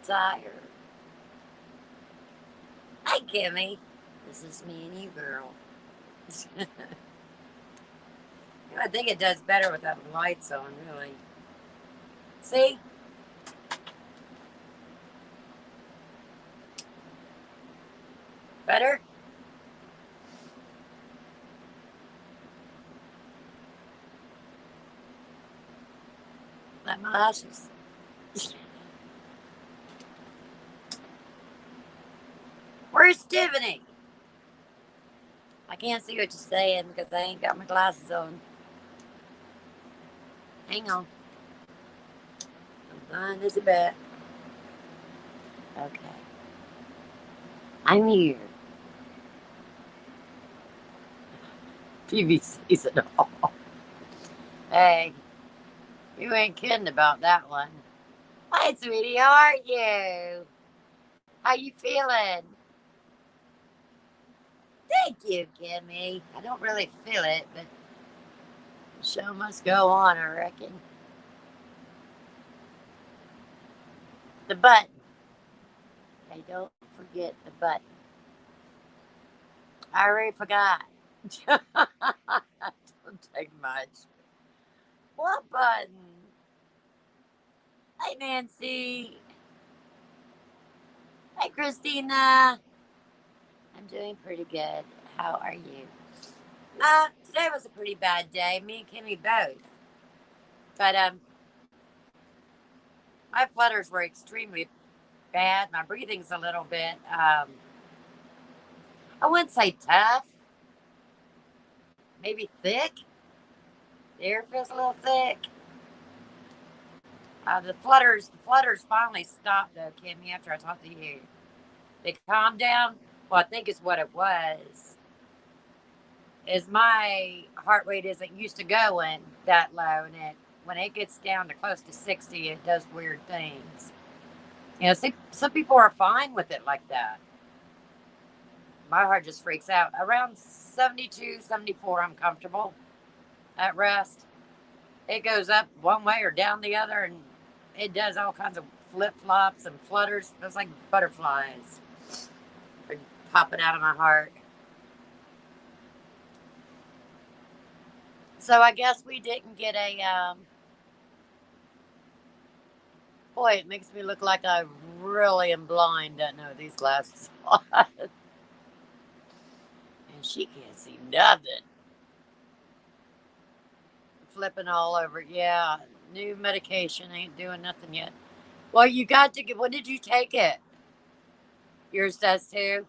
tired. Hi, Kimmy. This is me and you, girl. I think it does better without the lights on, really. See? Better? Like my lashes. Where's Tiffany? I can't see what you're saying because I ain't got my glasses on. Hang on. I'm blind as a bat. Okay. I'm here. PVC's at all. Hey, you ain't kidding about that one. Hi, sweetie. How are you? How you feeling? Thank you, Kimmy. I don't really feel it, but the show must go on, I reckon. The button. Hey, don't forget the button. I already forgot. Don't take much. What button? Hi, Nancy. Hi, Christina. I'm doing pretty good. How are you? Today was a pretty bad day. Me and Kimmy both. But my flutters were extremely bad. My breathing's a little bit. I wouldn't say tough. Maybe thick. The air feels a little thick. The flutters finally stopped though, Kimmy. After I talked to you, they calmed down. Well, I think is what it was. Is my heart rate isn't used to going that low, and it when it gets down to close to 60, it does weird things. Some people are fine with it like that. My heart just freaks out. Around 72, 74, I'm comfortable at rest. It goes up one way or down the other, and it does all kinds of flip flops and flutters. It's like butterflies are popping out of my heart. So I guess we didn't get a. Boy, it makes me look like I really am blind. I know these glasses on. And she can't see nothing. Flipping all over. Yeah, new medication ain't doing nothing yet. Well, you got to get. When did you take it? Yours does too.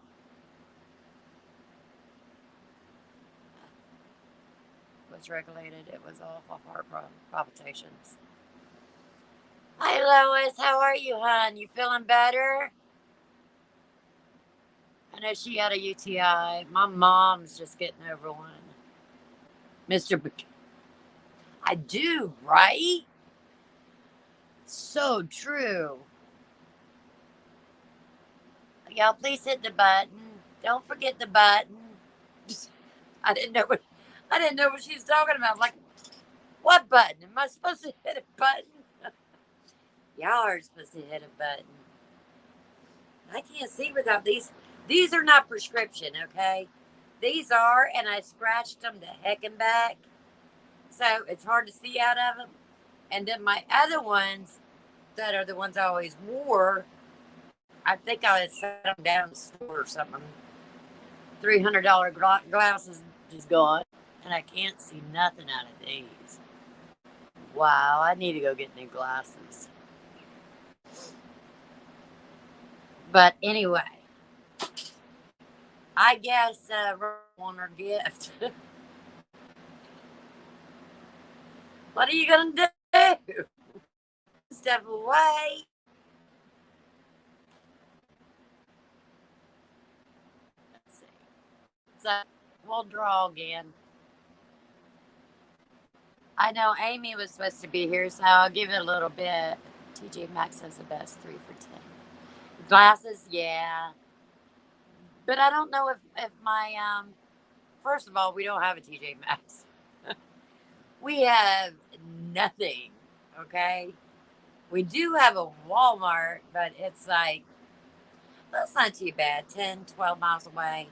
Was regulated. It was all heart palpitations. Hi, Lois. How are you, hon? You feeling better? I know she had a UTI. My mom's just getting over one. Mr. I do, right? So true. Y'all, please hit the button. Don't forget the button. I didn't know what I didn't know what she was talking about. Like, what button? Am I supposed to hit a button? Y'all are supposed to hit a button. I can't see without these. These are not prescription, okay? These are, and I scratched them to heck and back. So it's hard to see out of them. And then my other ones that are the ones I always wore, I think I had set them down in the store or something. $300 glasses is gone, and I can't see nothing out of these. Wow, I need to go get new glasses. But anyway, I guess on her gift. What are you gonna do? Step away. Let's see. So we'll draw again. I know Amy was supposed to be here, so I'll give it a little bit. TJ Maxx has the best 3 for 10. Glasses, yeah. But I don't know if my first of all, we don't have a TJ Maxx. We have nothing. Okay. We do have a Walmart, but it's like, that's not too bad, 10, 12 miles away.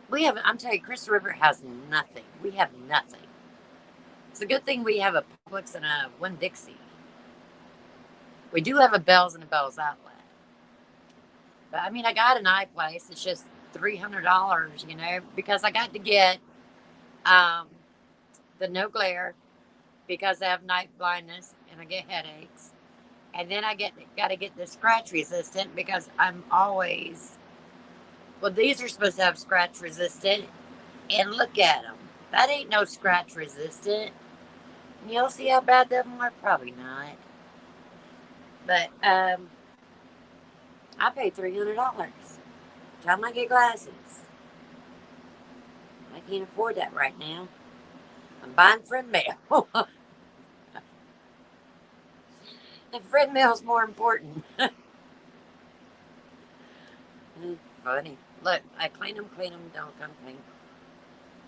We have, I'm telling you, Crystal River has nothing. We have nothing. It's a good thing we have a Publix and a Winn Dixie. We do have a Bells and a Bells outlet. But I mean, I got an eye place. It's just $300, because I got to get um, the no glare because I have night blindness and I get headaches. And then I got to get the scratch resistant because I'm always, well, these are supposed to have scratch resistant. And look at them. That ain't no scratch resistant. You'll see how bad them are? Probably not. But I paid $300. Time I get glasses. I can't afford that right now. I'm buying friend mail. The friend mail's more important. Funny. Look, I clean them, don't come clean.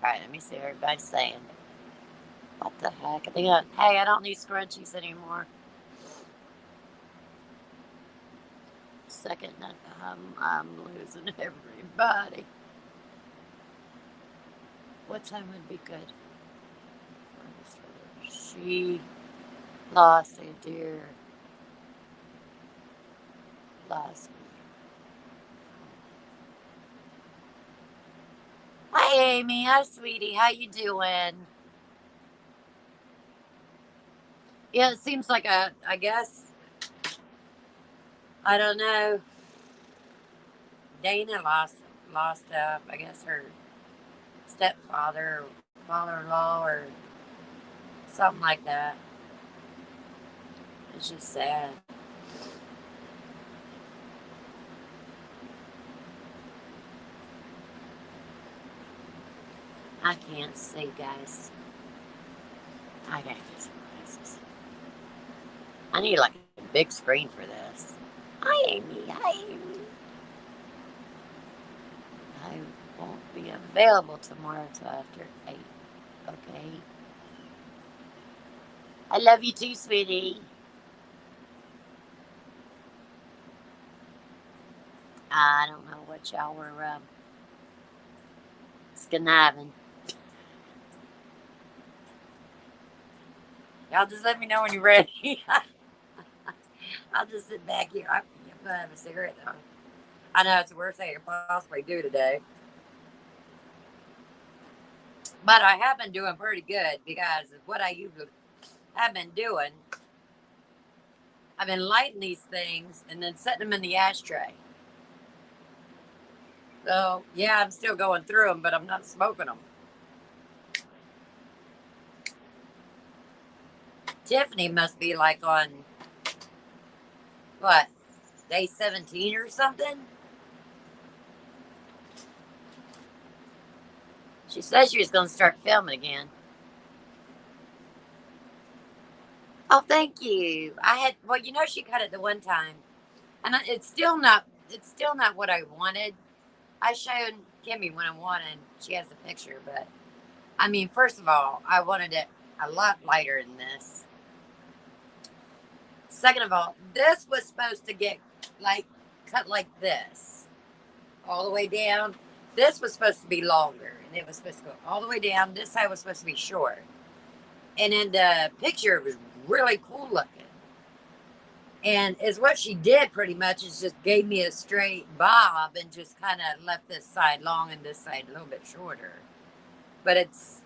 Alright, let me see what everybody's saying. What the heck? Hey, I don't need scrunchies anymore. Second, I'm losing everybody. What time would be good? She lost a deer last week. Hi, Amy. Hi, sweetie. How you doing? Yeah, it seems like I guess, I don't know. Dana lost I guess her stepfather, or father-in-law, or something like that. It's just sad. I can't see, guys. I gotta get some glasses. I need like a big screen for this. Hi, Amy. Hi, Amy. I won't be available tomorrow till after 8. Okay. I love you too, sweetie. I don't know what y'all were conniving. Y'all just let me know when you're ready. I'll just sit back here. I'm gonna have a cigarette though. I know it's the worst thing I could possibly do today. But I have been doing pretty good because of what I usually have been doing. I've been lighting these things and then setting them in the ashtray. So, yeah, I'm still going through them, but I'm not smoking them. Tiffany must be like on, what, day 17 or something? She said she was going to start filming again. Oh, thank you. Well, she cut it the one time. And it's still not what I wanted. I showed Kimmy when I wanted. She has the picture, but I mean, first of all, I wanted it a lot lighter than this. Second of all, this was supposed to get like cut like this, all the way down. This was supposed to be longer, and it was supposed to go all the way down. This side was supposed to be short. And in the picture, it was really cool looking. And is what she did pretty much is just gave me a straight bob and just kind of left this side long and this side a little bit shorter. But it's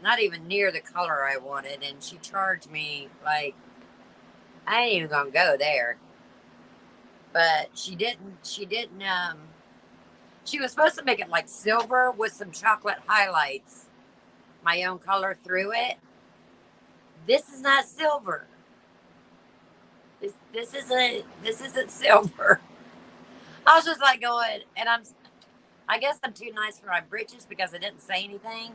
not even near the color I wanted. And she charged me like, I ain't even gonna go there. But she didn't, she was supposed to make it like silver with some chocolate highlights, my own color through it. This is not silver. This isn't silver. I was just like going, and I guess I'm too nice for my britches because I didn't say anything,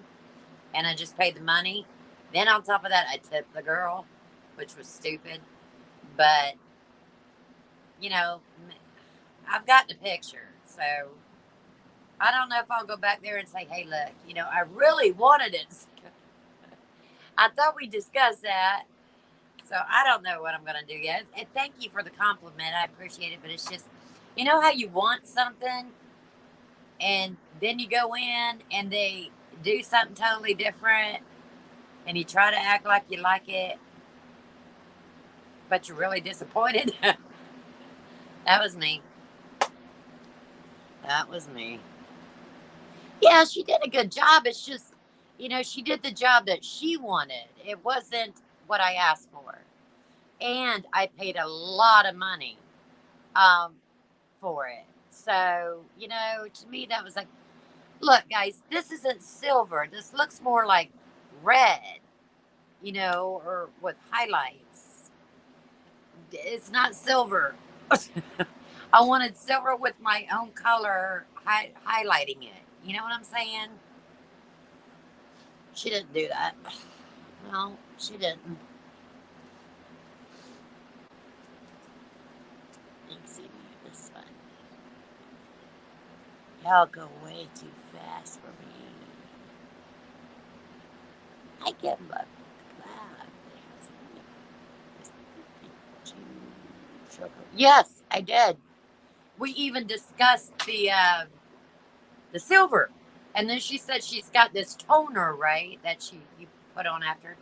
and I just paid the money. Then on top of that, I tipped the girl, which was stupid. But I've got the picture, so I don't know if I'll go back there and say, "Hey, look, I really wanted it." I thought we discussed that, So I don't know what I'm going to do yet. And thank you for the compliment. I appreciate it. But it's just, you know how you want something and then you go in and they do something totally different and you try to act like you like it, but you're really disappointed. That was me. That was me. Yeah, she did a good job. It's just, she did the job that she wanted. It wasn't what I asked for. And I paid a lot of money um, for it. So, to me, that was like, look, guys, this isn't silver. This looks more like red, or with highlights. It's not silver. I wanted silver with my own color highlighting it. You know what I'm saying? She didn't do that. No, she didn't. Let's see this one. Y'all go way too fast for me. I get love. Yes, I did. We even discussed the silver, and then she said she's got this toner, right, that you put on after,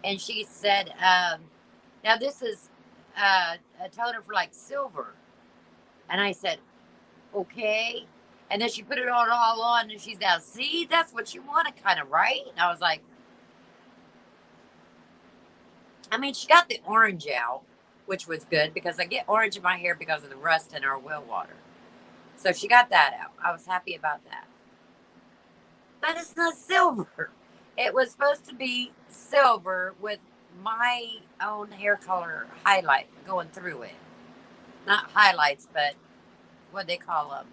and she said, now this is a toner for like silver, and I said, okay, and then she put it all on, and she's now, see, that's what you wanted, kind of, right? And I was like, I mean, she got the orange out, which was good because I get orange in my hair because of the rust in our well water. So she got that out. I was happy about that. But it's not silver. It was supposed to be silver with my own hair color highlight going through it. Not highlights, but what they call them,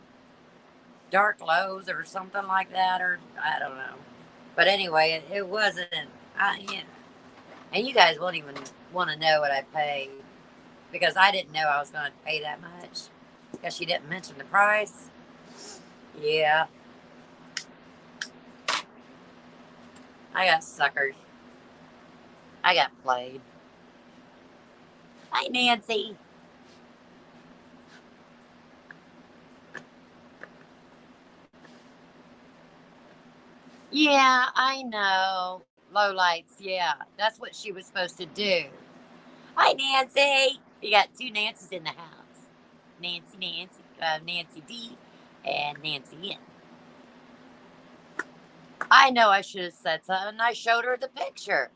dark lows or something like that, or I don't know. But anyway, it wasn't. And you guys won't even want to know what I paid because I didn't know I was going to pay that much because she didn't mention the price. Yeah. I got suckered. I got played. Hi, Nancy. Yeah, I know. Low lights. Yeah, that's what she was supposed to do. Hi, Nancy. You got two Nancys in the house. Nancy D, and Nancy N. I know I should have said something. I showed her the picture.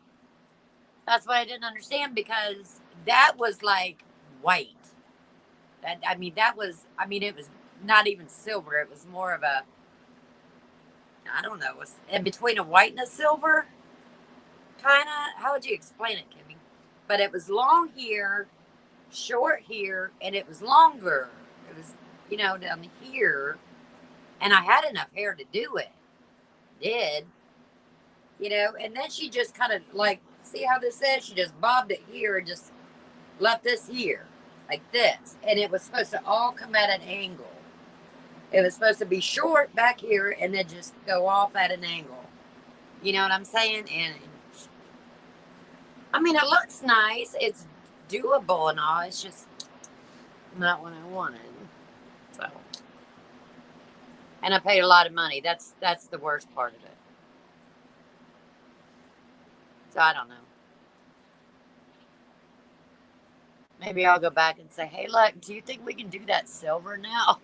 That's what I didn't understand because that was like white. It was not even silver. It was more of a, I don't know, it was in between a white and a silver. Kind of, how would you explain it, Kimmy? But it was long here, short here, and it was longer. It was, down here. And I had enough hair to do it. Did. And then she just kind of like, see how this is? She just bobbed it here and just left this here, like this. And it was supposed to all come at an angle. It was supposed to be short back here and then just go off at an angle. You know what I'm saying? And I mean, it looks nice. It's doable and all. It's just not what I wanted. So, and I paid a lot of money. That's the worst part of it. So I don't know. Maybe I'll go back and say, hey, look, do you think we can do that silver now?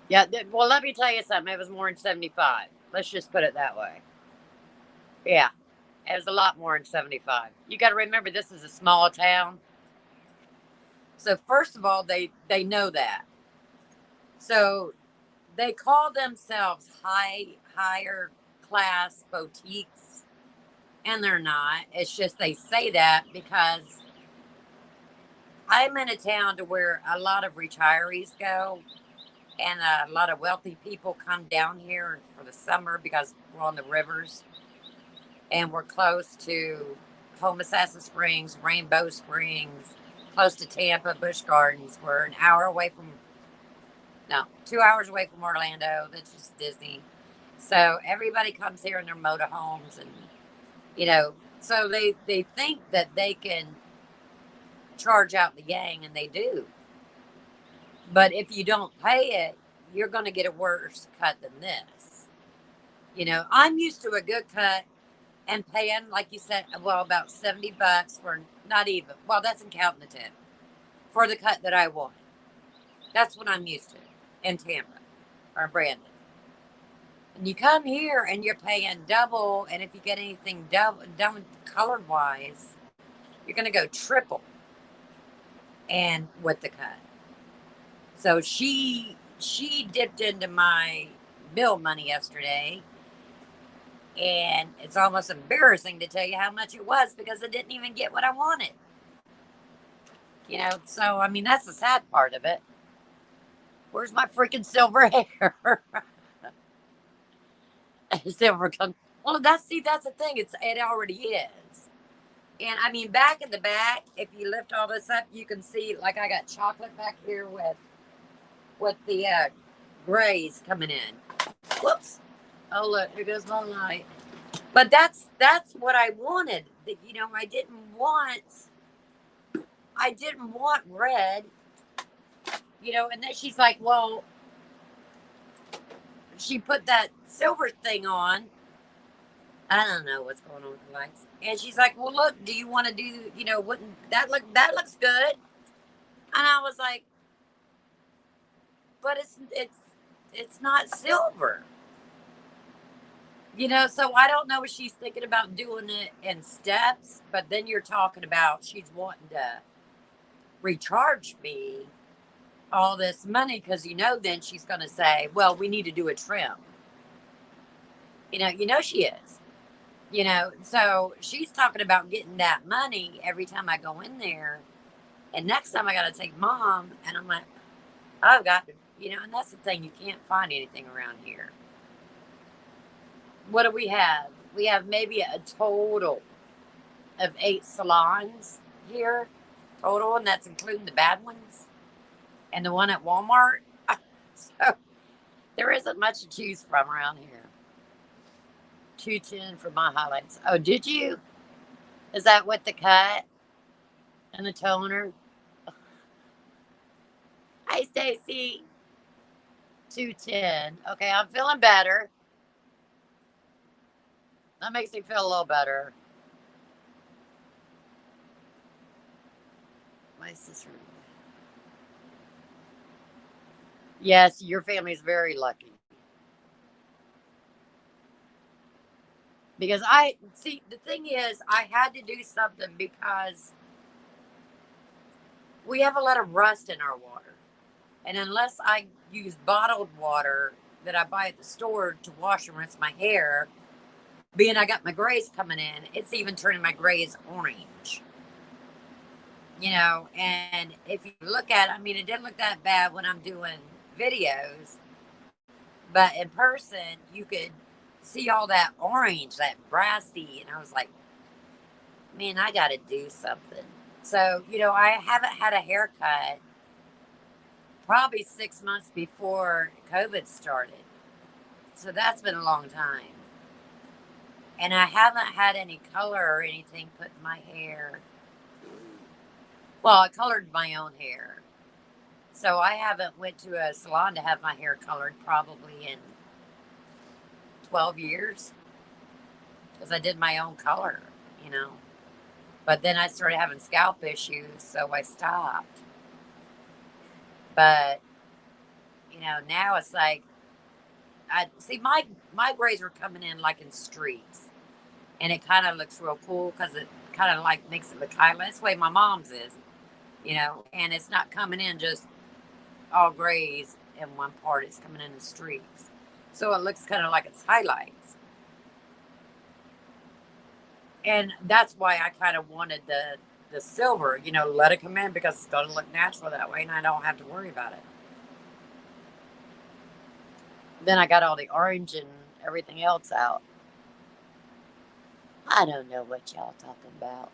Yeah, well, let me tell you something. It was more than 75. Let's just put it that way. Yeah, it was a lot more than 75. You got to remember, this is a small town. So first of all, they know that. So they call themselves higher class boutiques, and they're not. It's just they say that because I'm in a town to where a lot of retirees go, and a lot of wealthy people come down here for the summer because we're on the rivers, and we're close to Homosassa Springs, Rainbow Springs, close to Tampa, Busch Gardens. We're an hour away from No, 2 hours away from Orlando. That's just Disney. So everybody comes here in their motorhomes, and so they think that they can charge out the gang, and they do. But if you don't pay it, you're going to get a worse cut than this. I'm used to a good cut and paying, like you said, well, about $70 for not even, well, that's in counting the tip, for the cut that I want. That's what I'm used to in Tampa or Brandon. And you come here and you're paying double, and if you get anything done color wise, you're going to go triple and with the cut. So she dipped into my bill money yesterday, and it's almost embarrassing to tell you how much it was because I didn't even get what I wanted. So I mean that's the sad part of it. Where's my freaking silver hair? Silver tongue. Well, that's the thing. It already is. And I mean, back in the back, if you lift all this up, you can see like I got chocolate back here with the grays coming in. Whoops. Oh look, here goes my light. But that's what I wanted. I didn't want red. And then she's like, well, she put that silver thing on. I don't know what's going on with the lights. And she's like, well, look, do you want to do, wouldn't that looks good? And I was like, but it's not silver. So I don't know if she's thinking about doing it in steps, but then you're talking about she's wanting to recharge me all this money because then she's going to say, well, we need to do a trim. She is. So she's talking about getting that money every time I go in there. And next time I got to take mom, and I'm like, I've got to, and that's the thing, you can't find anything around here. What do we have? We have maybe a total of 8 salons here, total, and that's including the bad ones and the one at Walmart. So there isn't much to choose from around here. 210 for my highlights. Oh, did you? Is that with the cut and the toner? Hi, Stacy. 210. Okay, I'm feeling better. That makes me feel a little better. My sister. Yes, your family's very lucky. Because the thing is, I had to do something because we have a lot of rust in our water. And unless I use bottled water that I buy at the store to wash and rinse my hair, being I got my grays coming in, it's even turning my grays orange. And if you look at it, I mean, it didn't look that bad when I'm doing videos, but in person, you could see all that orange, that brassy, and I was like, man, I got to do something. So, I haven't had a haircut probably 6 months before COVID started. So that's been a long time. And I haven't had any color or anything put in my hair. Well, I colored my own hair. So I haven't went to a salon to have my hair colored probably in 12 years. Because I did my own color, But then I started having scalp issues, so I stopped. But, now it's like, I see my grays are coming in like in streaks. And it kind of looks real cool because it kind of like makes it look highlight. That's the way my mom's is, and it's not coming in just all grays in one part. It's coming in streaks. So it looks kind of like it's highlights. And that's why I kind of wanted the silver, let it come in because it's going to look natural that way and I don't have to worry about it. Then I got all the orange and everything else out. I don't know what y'all talking about.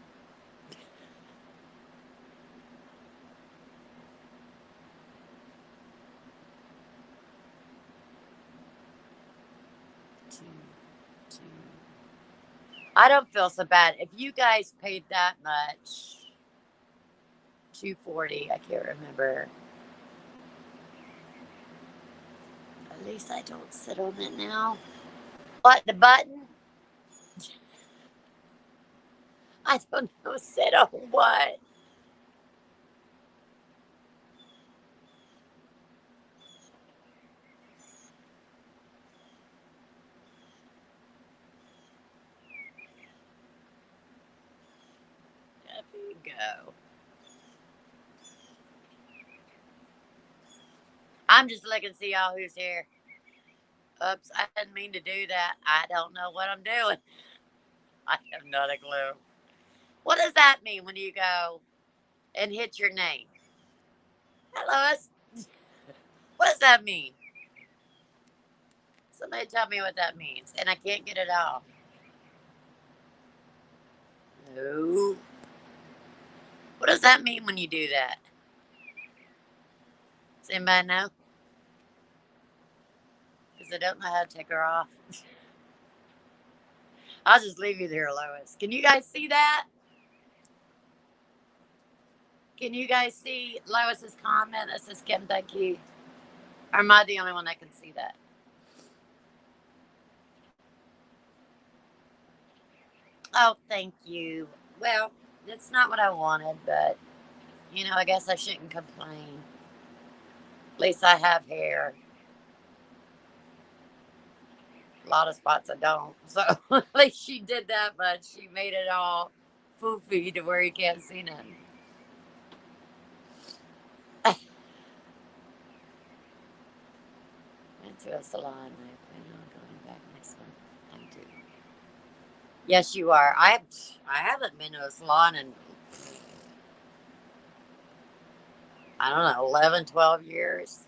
I don't feel so bad. If you guys paid that much, 240, I can't remember. At least I don't sit on it now. What, the button? I don't know. Sit on what? There you go. I'm just looking to see y'all who's here. Oops, I didn't mean to do that. I don't know what I'm doing. I have not a clue. What does that mean when you go and hit your name? Hello. What does that mean? Somebody tell me what that means. And I can't get it off. No. What does that mean when you do that? Does anybody know? Because I don't know how to take her off. I'll just leave you there, Lois. Can you guys see that? Can you guys see Lois's comment that says Kim, thank you? Or am I the only one that can see that? Oh, thank you. Well, it's not what I wanted, but, I guess I shouldn't complain. At least I have hair. A lot of spots I don't. So at least she did that much. She made it all foofy to where you can't see nothing. Went to a salon. I plan on going back next month. I'm too. Yes, you are. I haven't been to a salon in, I don't know, 11, 12 years.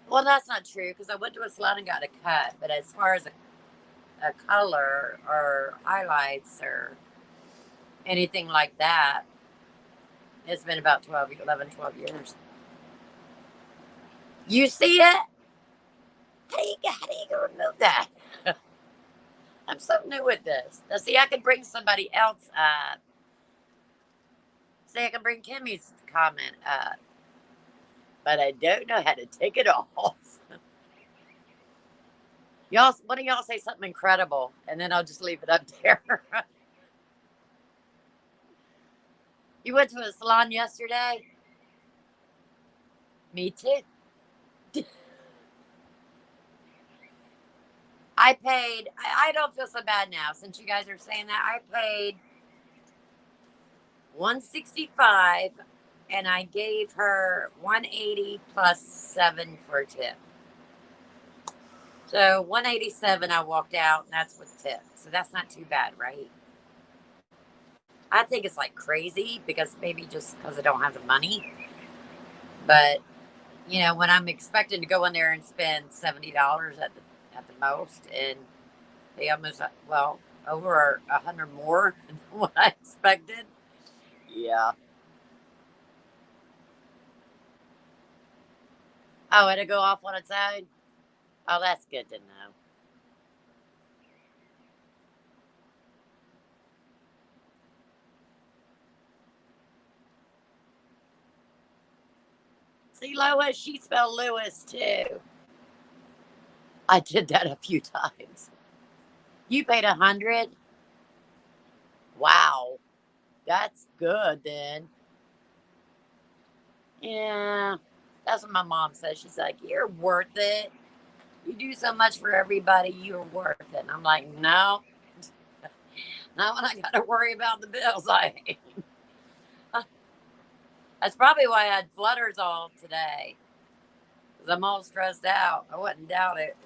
Well, that's not true because I went to a salon and got a cut. But as far as a color or highlights or anything like that, it's been about 12, 11, 12 years. You see it? How do you remove that? I'm so new at this. Now, see, I could bring somebody else up. See, I can bring Kimmy's comment up. But I don't know how to take it off. Y'all, one of y'all say something incredible, and then I'll just leave it up there. You went to a salon yesterday? Me too. I paid, I don't feel so bad now since you guys are saying that. I paid $165 and I gave her $180 plus $7 for a tip. So $187 I walked out and that's with tip. So that's not too bad, right? I think it's like crazy because maybe just because I don't have the money. But when I'm expecting to go in there and spend $70 at the most, and they almost over 100 more than what I expected. Yeah. Oh, it'll go off on its own. Oh, that's good to know. See, Lois, she spelled Lewis too. I did that a few times. You paid 100. Wow, that's good then. Yeah, that's what my mom says. She's like, "You're worth it. You do so much for everybody. You're worth it." And I'm like, "No, not when I got to worry about the bills I ain't." That's probably why I had flutters all today. Because I'm all stressed out. I wouldn't doubt it.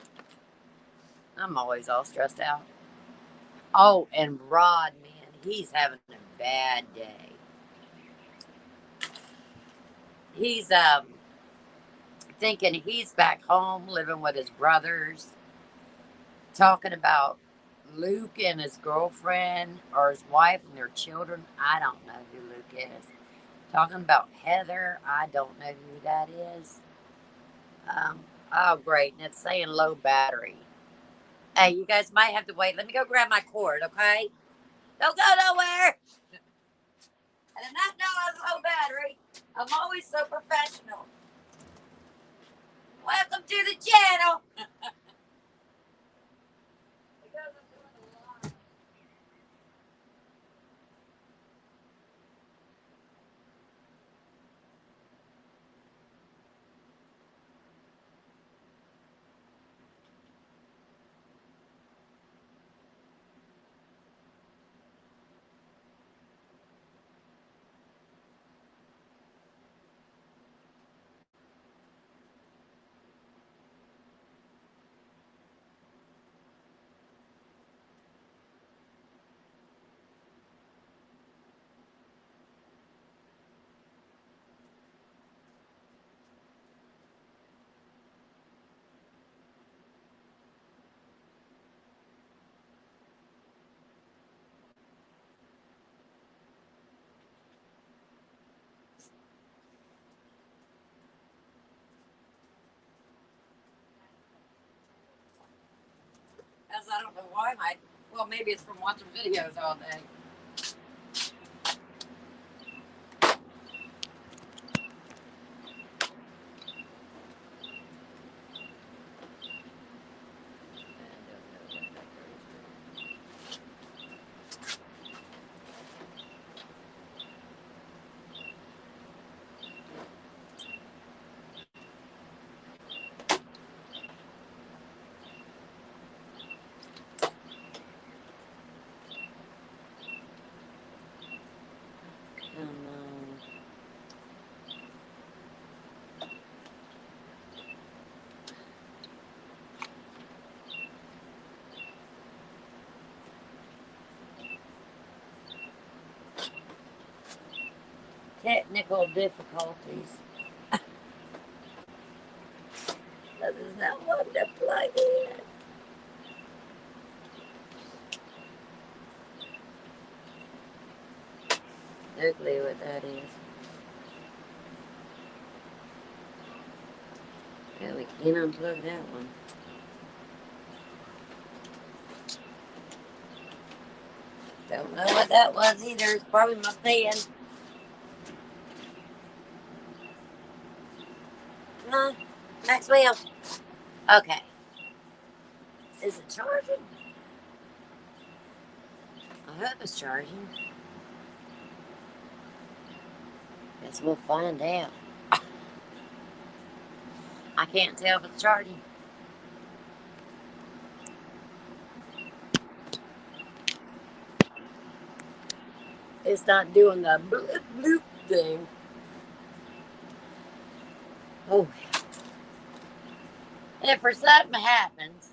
I'm always all stressed out. Oh, and Rod, man, he's having a bad day. He's thinking he's back home living with his brothers, talking about Luke and his girlfriend or his wife and their children. I don't know who Luke is. Talking about Heather. I don't know who that is. Oh, great. And it's saying low battery. Hey, you guys might have to wait. Let me go grab my cord, okay? Don't go nowhere. I did not know I was low battery. I'm always so professional. Welcome to the channel. As I don't know why my, well, maybe it's from watching videos all day. Technical difficulties. That is not what to plug in. No clue what that is. Yeah, we can't unplug that one. Don't know what that was either. It's probably my fan. No, Maxwell. Okay. Is it charging? I hope it's charging. Guess we'll find out. I can't tell if it's charging. It's not doing the bloop bloop thing. Oh. If for something happens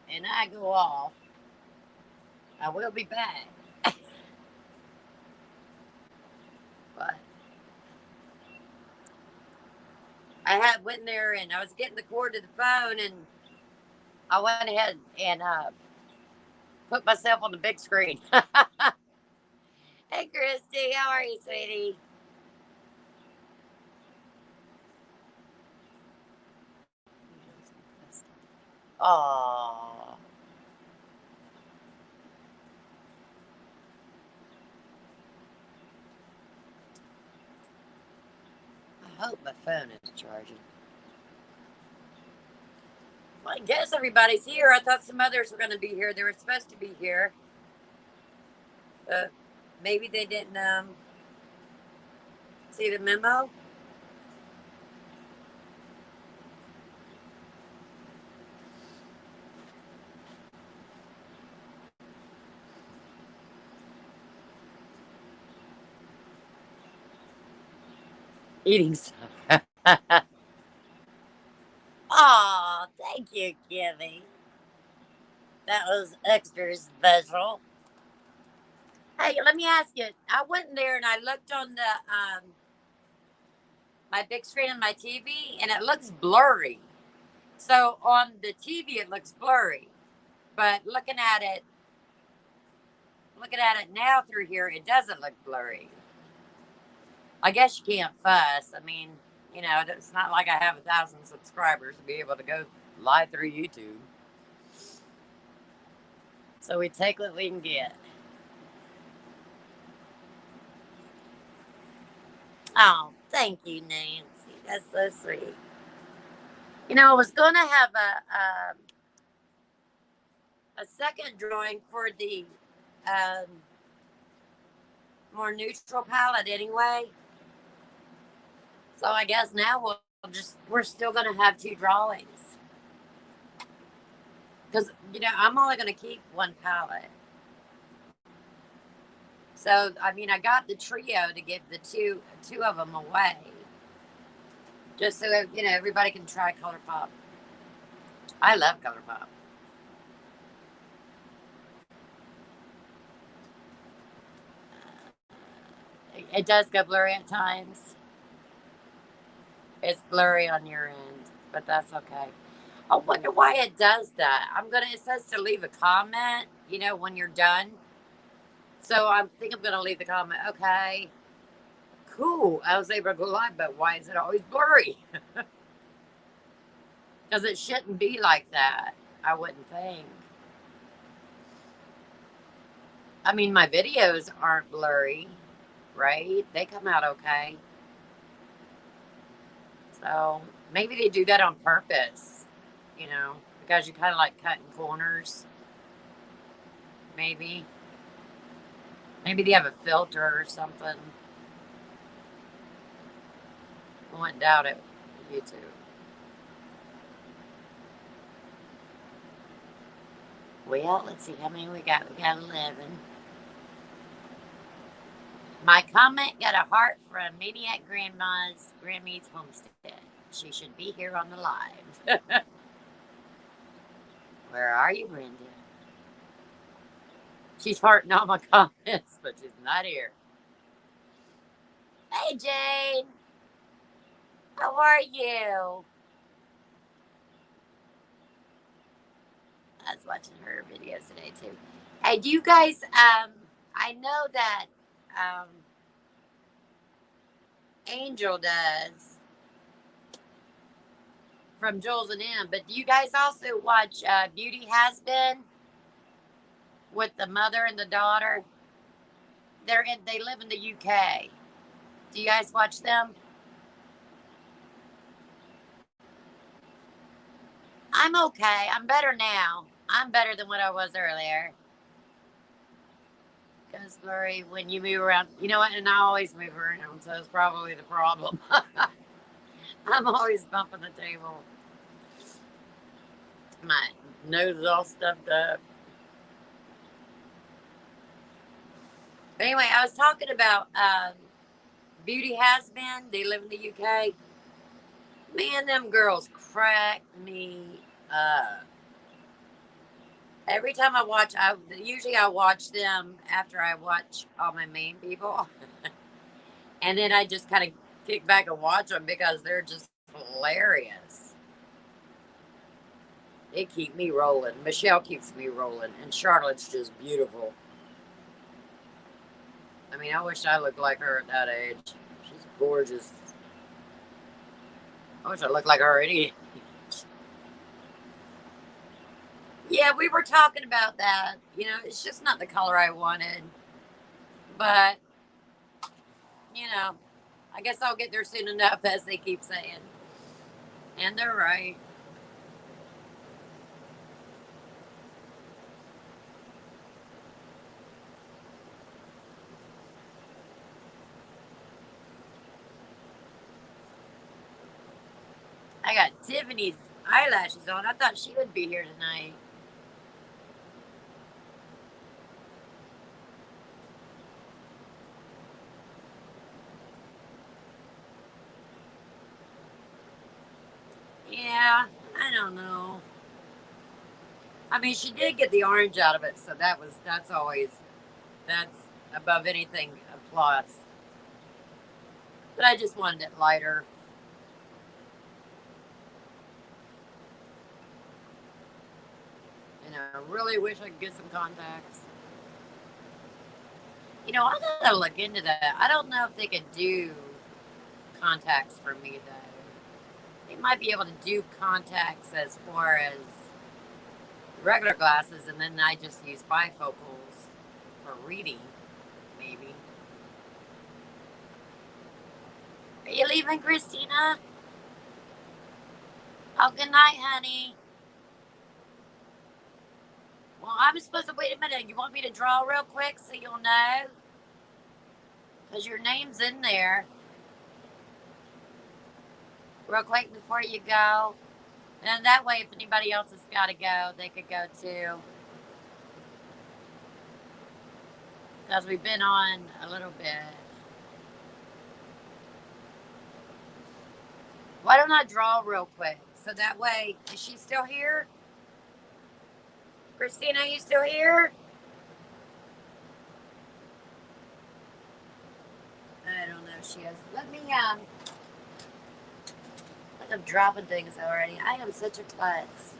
and I go off, I will be back. But I went there and I was getting the cord to the phone and I went ahead and put myself on the big screen. Hey, Christy, how are you, sweetie? Aww. I hope my phone is charging. Well, I guess everybody's here. I thought some others were going to be here. They were supposed to be here. Maybe they didn't see the memo. Eating stuff. Aw, thank you, Kimmy. That was extra special. Hey, let me ask you. I went in there and I looked on the my big screen on my TV, and it looks blurry. So on the TV, it looks blurry, but looking at it now through here, it doesn't look blurry. I guess you can't fuss. I mean, You know, it's not like I have 1,000 subscribers to be able to go live through YouTube. So we take what we can get. Oh, thank you, Nancy. That's so sweet. You know, I was going to have a second drawing for the um, more neutral palette anyway. So I guess now we're still going to have two drawings. Because, you know, I'm only going to keep one palette. So, I mean, I got the trio to give the two of them away. Just so, you know, everybody can try ColourPop. I love ColourPop. It does go blurry at times. It's blurry on your end, but that's okay. I wonder why it does that. It says to leave a comment, you know, when you're done. So I think I'm gonna leave the comment. Okay, cool. I was able to go live, but why is it always blurry? Because it shouldn't be like that. I wouldn't think. I mean, my videos aren't blurry, right? They come out okay. So maybe they do that on purpose, you know, because you kind of like cutting corners. Maybe. Maybe they have a filter or something. I wouldn't doubt it. YouTube. Well, let's see how many we got. We got 11. My comment got a heart from Maniac Grandma's Grammy's Homestead. She should be here on the live. Where are you, Brenda? She's hearting all my comments, but she's not here. Hey, Jane. How are you? I was watching her videos today, too. Hey, do you guys, I know that um, Angel does from Jules and M, but do you guys also watch Beauty Has Been with the mother and the daughter? They live in the UK. Do you guys watch them? I'm okay. I'm better now. I'm better than what I was earlier. Because, Lori, when you move around, you know what? And I always move around, so it's probably the problem. I'm always bumping the table. My nose is all stuffed up. Anyway, I was talking about Beauty Has Been. They live in the UK. Man, them girls crack me up. Every time I watch, usually I watch them after I watch all my main people, and then I just kind of kick back and watch them because they're just hilarious. They keep me rolling. Michelle keeps me rolling, and Charlotte's just beautiful. I mean, I wish I looked like her at that age. She's gorgeous. I wish I looked like her at any age. Yeah, we were talking about that. You know, it's just not the color I wanted. But, you know, I guess I'll get there soon enough, as they keep saying. And they're right. I got Tiffany's eyelashes on. I thought she would be here tonight. Yeah, I don't know. I mean, she did get the orange out of it, so that's above anything a plus. But I just wanted it lighter. You know, I really wish I could get some contacts. You know, I gotta look into that. I don't know if they could do contacts for me, though. They might be able to do contacts as far as regular glasses, and then I just use bifocals for reading, maybe. Are you leaving, Christina? Oh, good night, honey. Well, I'm supposed to wait a minute. You want me to draw real quick so you'll know? Because your name's in there. Real quick before you go. And that way, if anybody else has got to go, they could go too. Because we've been on a little bit. Why don't I draw real quick? So that way, is she still here? Christina, you still here? I don't know if she is. Let me, I'm dropping things already. I am such a klutz.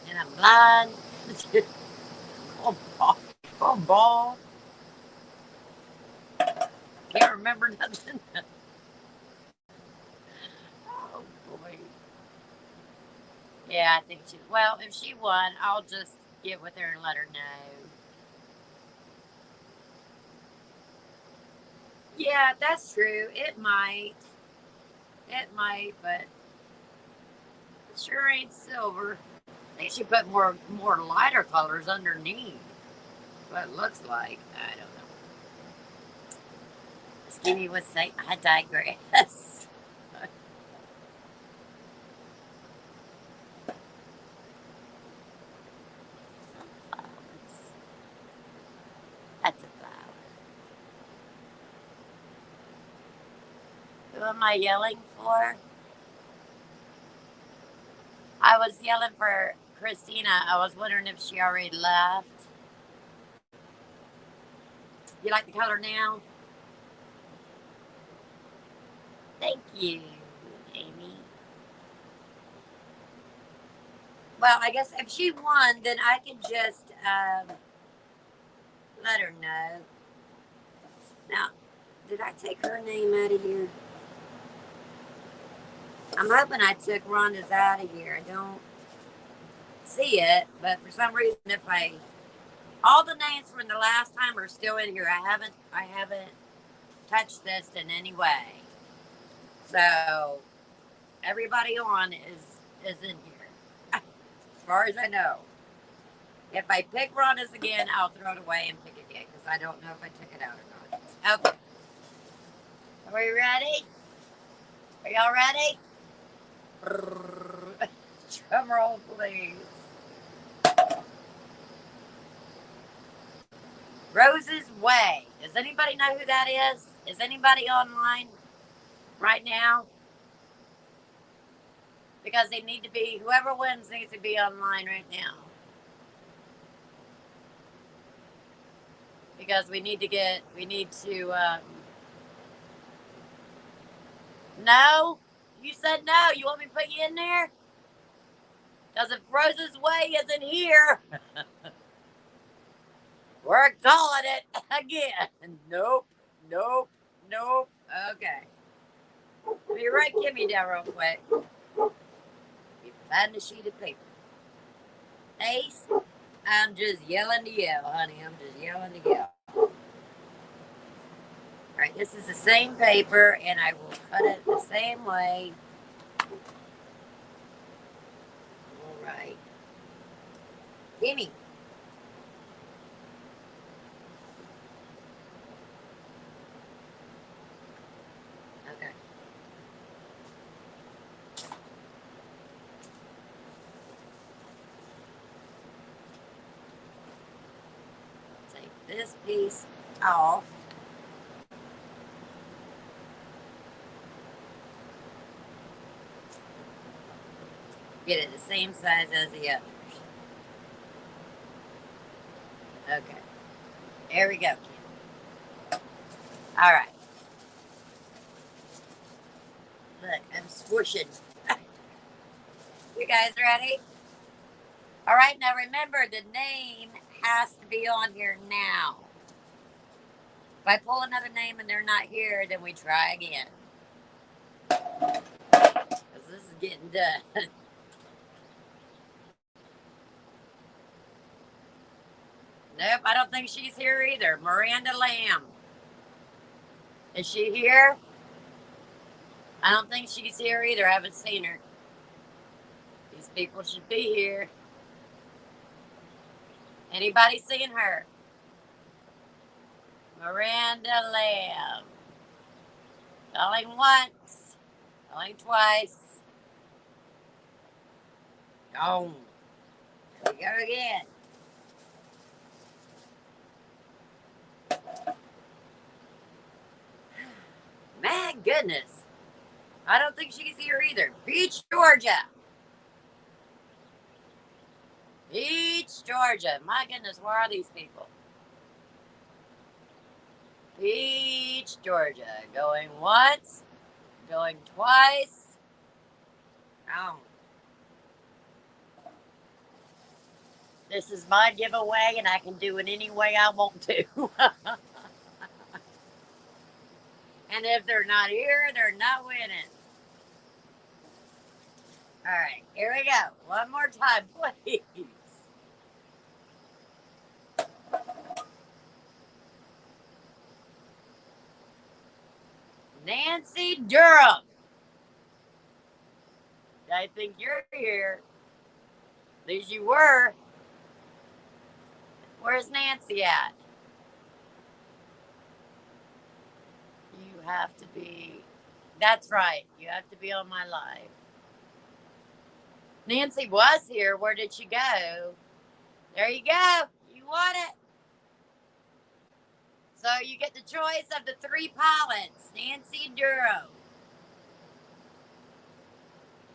And I'm blind. Oh, ball. Oh, ball. Can't remember nothing. Oh, boy. Yeah, I think she, well, if she won, I'll just get with her and let her know. Yeah, that's true. It might. It might, but it sure ain't silver. They should put more lighter colors underneath. What it looks like. I don't know. Skinny would say, I digress. That's a flower. Who am I yelling for? I was yelling for Christina. I was wondering if she already left. You like the color now? Thank you, Amy. Well, I guess if she won, then I can just let her know. Now, did I take her name out of here? I'm hoping I took Rhonda's out of here. I don't see it, but for some reason, if I all the names from the last time are still in here. I haven't touched this in any way. So everybody on is in here, as far as I know. If I pick Rhonda's again, I'll throw it away and pick again because I don't know if I took it out or not. Okay. Are we ready? Are y'all ready? Drum roll, please. Rose's Way. Does anybody know who that is? Is anybody online right now? Because they need to be, whoever wins needs to be online right now. Because we need to, no? You said no. You want me to put you in there? Because if Rose's Way isn't here, we're calling it again. Nope. Okay. Let me write Kimmy down real quick. You find a sheet of paper. Ace, I'm just yelling to yell, honey. I'm just yelling to yell. All right, this is the same paper, and I will cut it the same way. All right. Kimmy. Okay. Take this piece off. Get it the same size as the others. Okay. There we go, Kim. All right. Look, I'm swooshing. You guys ready? All right, now remember the name has to be on here now. If I pull another name and they're not here, then we try again. Because this is getting done. Nope, I don't think she's here either. Miranda Lamb. Is she here? I don't think she's here either. I haven't seen her. These people should be here. Anybody seen her? Miranda Lamb. Calling once. Calling twice. Gone. Here we go again. My goodness. I don't think she's here either. Beach, Georgia. Beach, Georgia. My goodness, where are these people? Beach, Georgia. Going once. Going twice. Oh. This is my giveaway, and I can do it any way I want to. And if they're not here, they're not winning. All right, here we go. One more time, please. Nancy Durham. I think you're here. At least you were. Where's Nancy at? You have to be. That's right. You have to be on my live. Nancy was here. Where did she go? There you go. You won it. So you get the choice of the 3 palettes. Nancy Durham.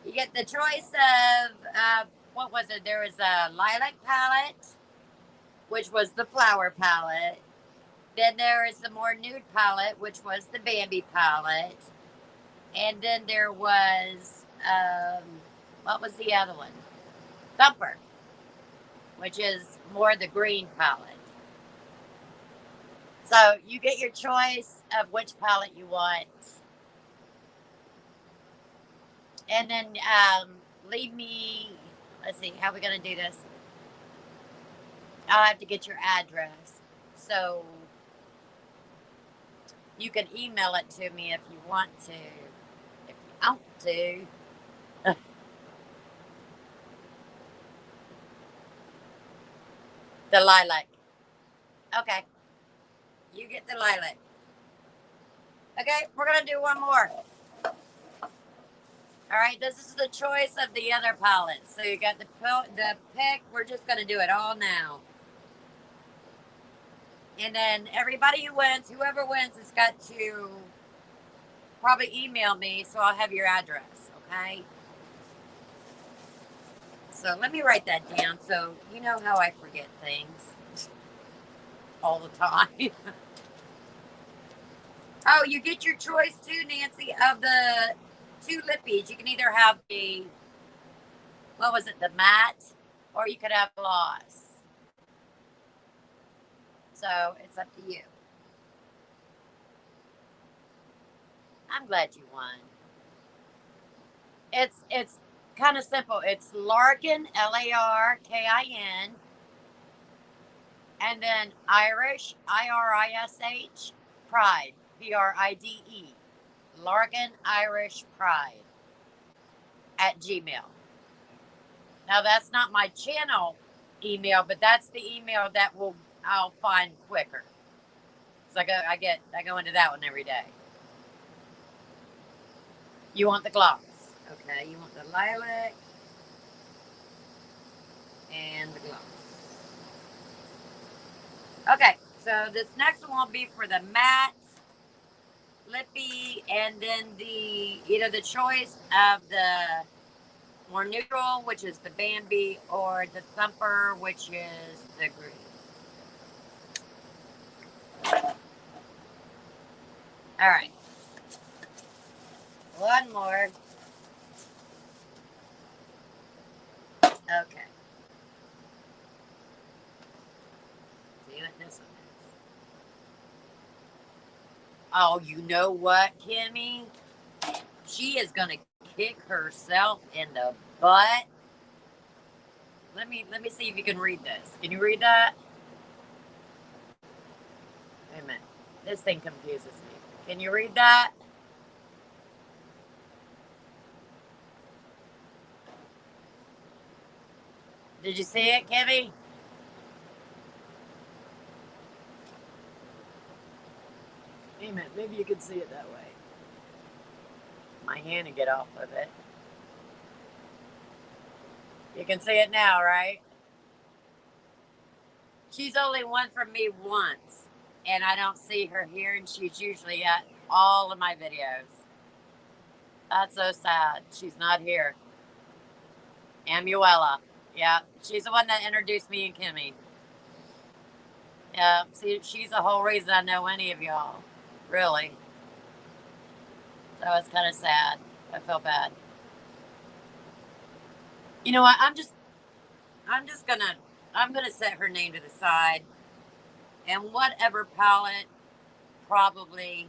You get the choice of, what was it? There was a lilac palette, which was the flower palette. Then there is the more nude palette, which was the Bambi palette. And then there was, what was the other one? Thumper, which is more the green palette. So you get your choice of which palette you want. And then leave me, let's see, how are we going to do this? I'll have to get your address. So you can email it to me if you want to. If you want to. The lilac. Okay. You get the lilac. Okay, we're going to do one more. All right, this is the choice of the other palettes. So you got the pick. We're just going to do it all now. And then everybody who wins, whoever wins, has got to probably email me so I'll have your address, okay? So let me write that down so you know how I forget things all the time. Oh, you get your choice too, Nancy, of the 2 lippies. You can either have the, what was it, the matte, or you could have gloss. So it's up to you. I'm glad you won. It's kind of simple. It's Larkin, Larkin, and then Irish, Irish, Pride, Pride. Larkin Irish Pride at Gmail. Now that's not my channel email, but that's the email that I'll find quicker. So I go into that one every day. You want the gloss. Okay, you want the lilac and the gloss. Okay, so this next one will be for the matte lippy, and then either the choice of the more neutral, which is the Bambi, or the Thumper, which is the green. All right. One more. Okay. See what this one Oh, you know what, Kimmy? She is gonna kick herself in the butt. Let me see if you can read this. Can you read that? Wait a minute. This thing confuses me. Can you read that? Did you see it, Kimmy? Wait a minute. Maybe you can see it that way. My hand to get off of it. You can see it now, right? She's only won from me once, and I don't see her here, and she's usually at all of my videos. That's so sad. She's not here. Amuela. Yeah, she's the one that introduced me and Kimmy. Yeah, see, she's the whole reason I know any of y'all. Really. So it's kind of sad. I feel bad. You know what? I'm gonna set her name to the side, and whatever palette probably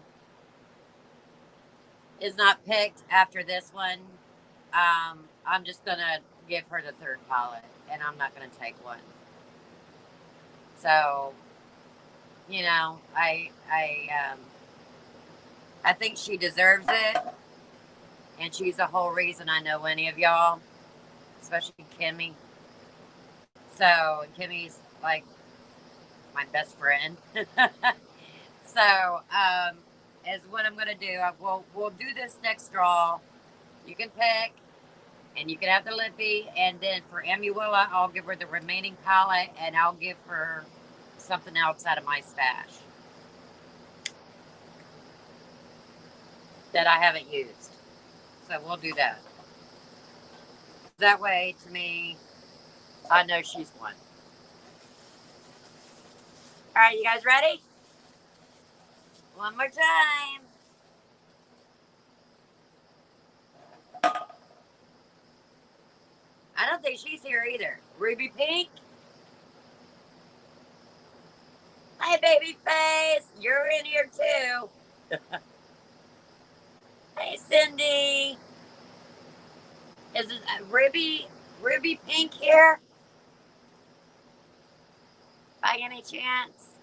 is not picked after this one, I'm just gonna give her the third palette, and I'm not gonna take one. So, I think she deserves it, and she's the whole reason I know any of y'all, especially Kimmy. So Kimmy's like my best friend. So, is what I'm gonna do. We'll do this next draw. You can pick, and you can have the lippy, and then for Amuela, I'll give her the remaining palette, and I'll give her something else out of my stash that I haven't used. So we'll do that. That way, to me, I know she's won. All right, you guys ready? One more time. I don't think she's here either. Ruby Pink. Hi, baby face. You're in here too. Hey, Cindy. Is it Ruby Pink here by any chance?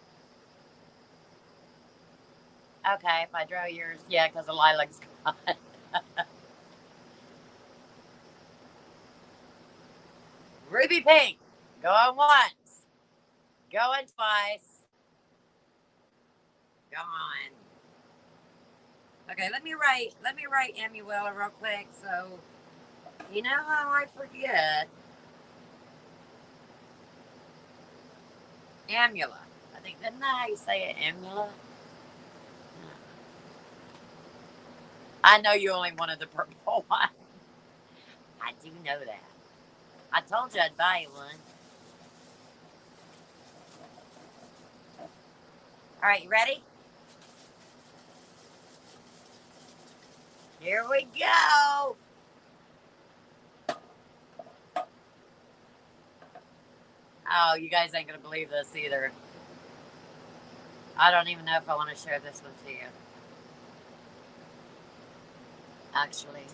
Okay, if I draw yours, yeah, because the lilac's gone. Ruby Pink, going once, going twice, gone. Okay, let me write Amuela real quick. So you know how I forget Amula. I think isn't that how you say it, Amula? I know you only wanted the purple one. I do know that. I told you I'd buy you one. All right, you ready? Here we go. Oh, you guys ain't gonna believe this either. I don't even know if I want to share this one to you. Actually,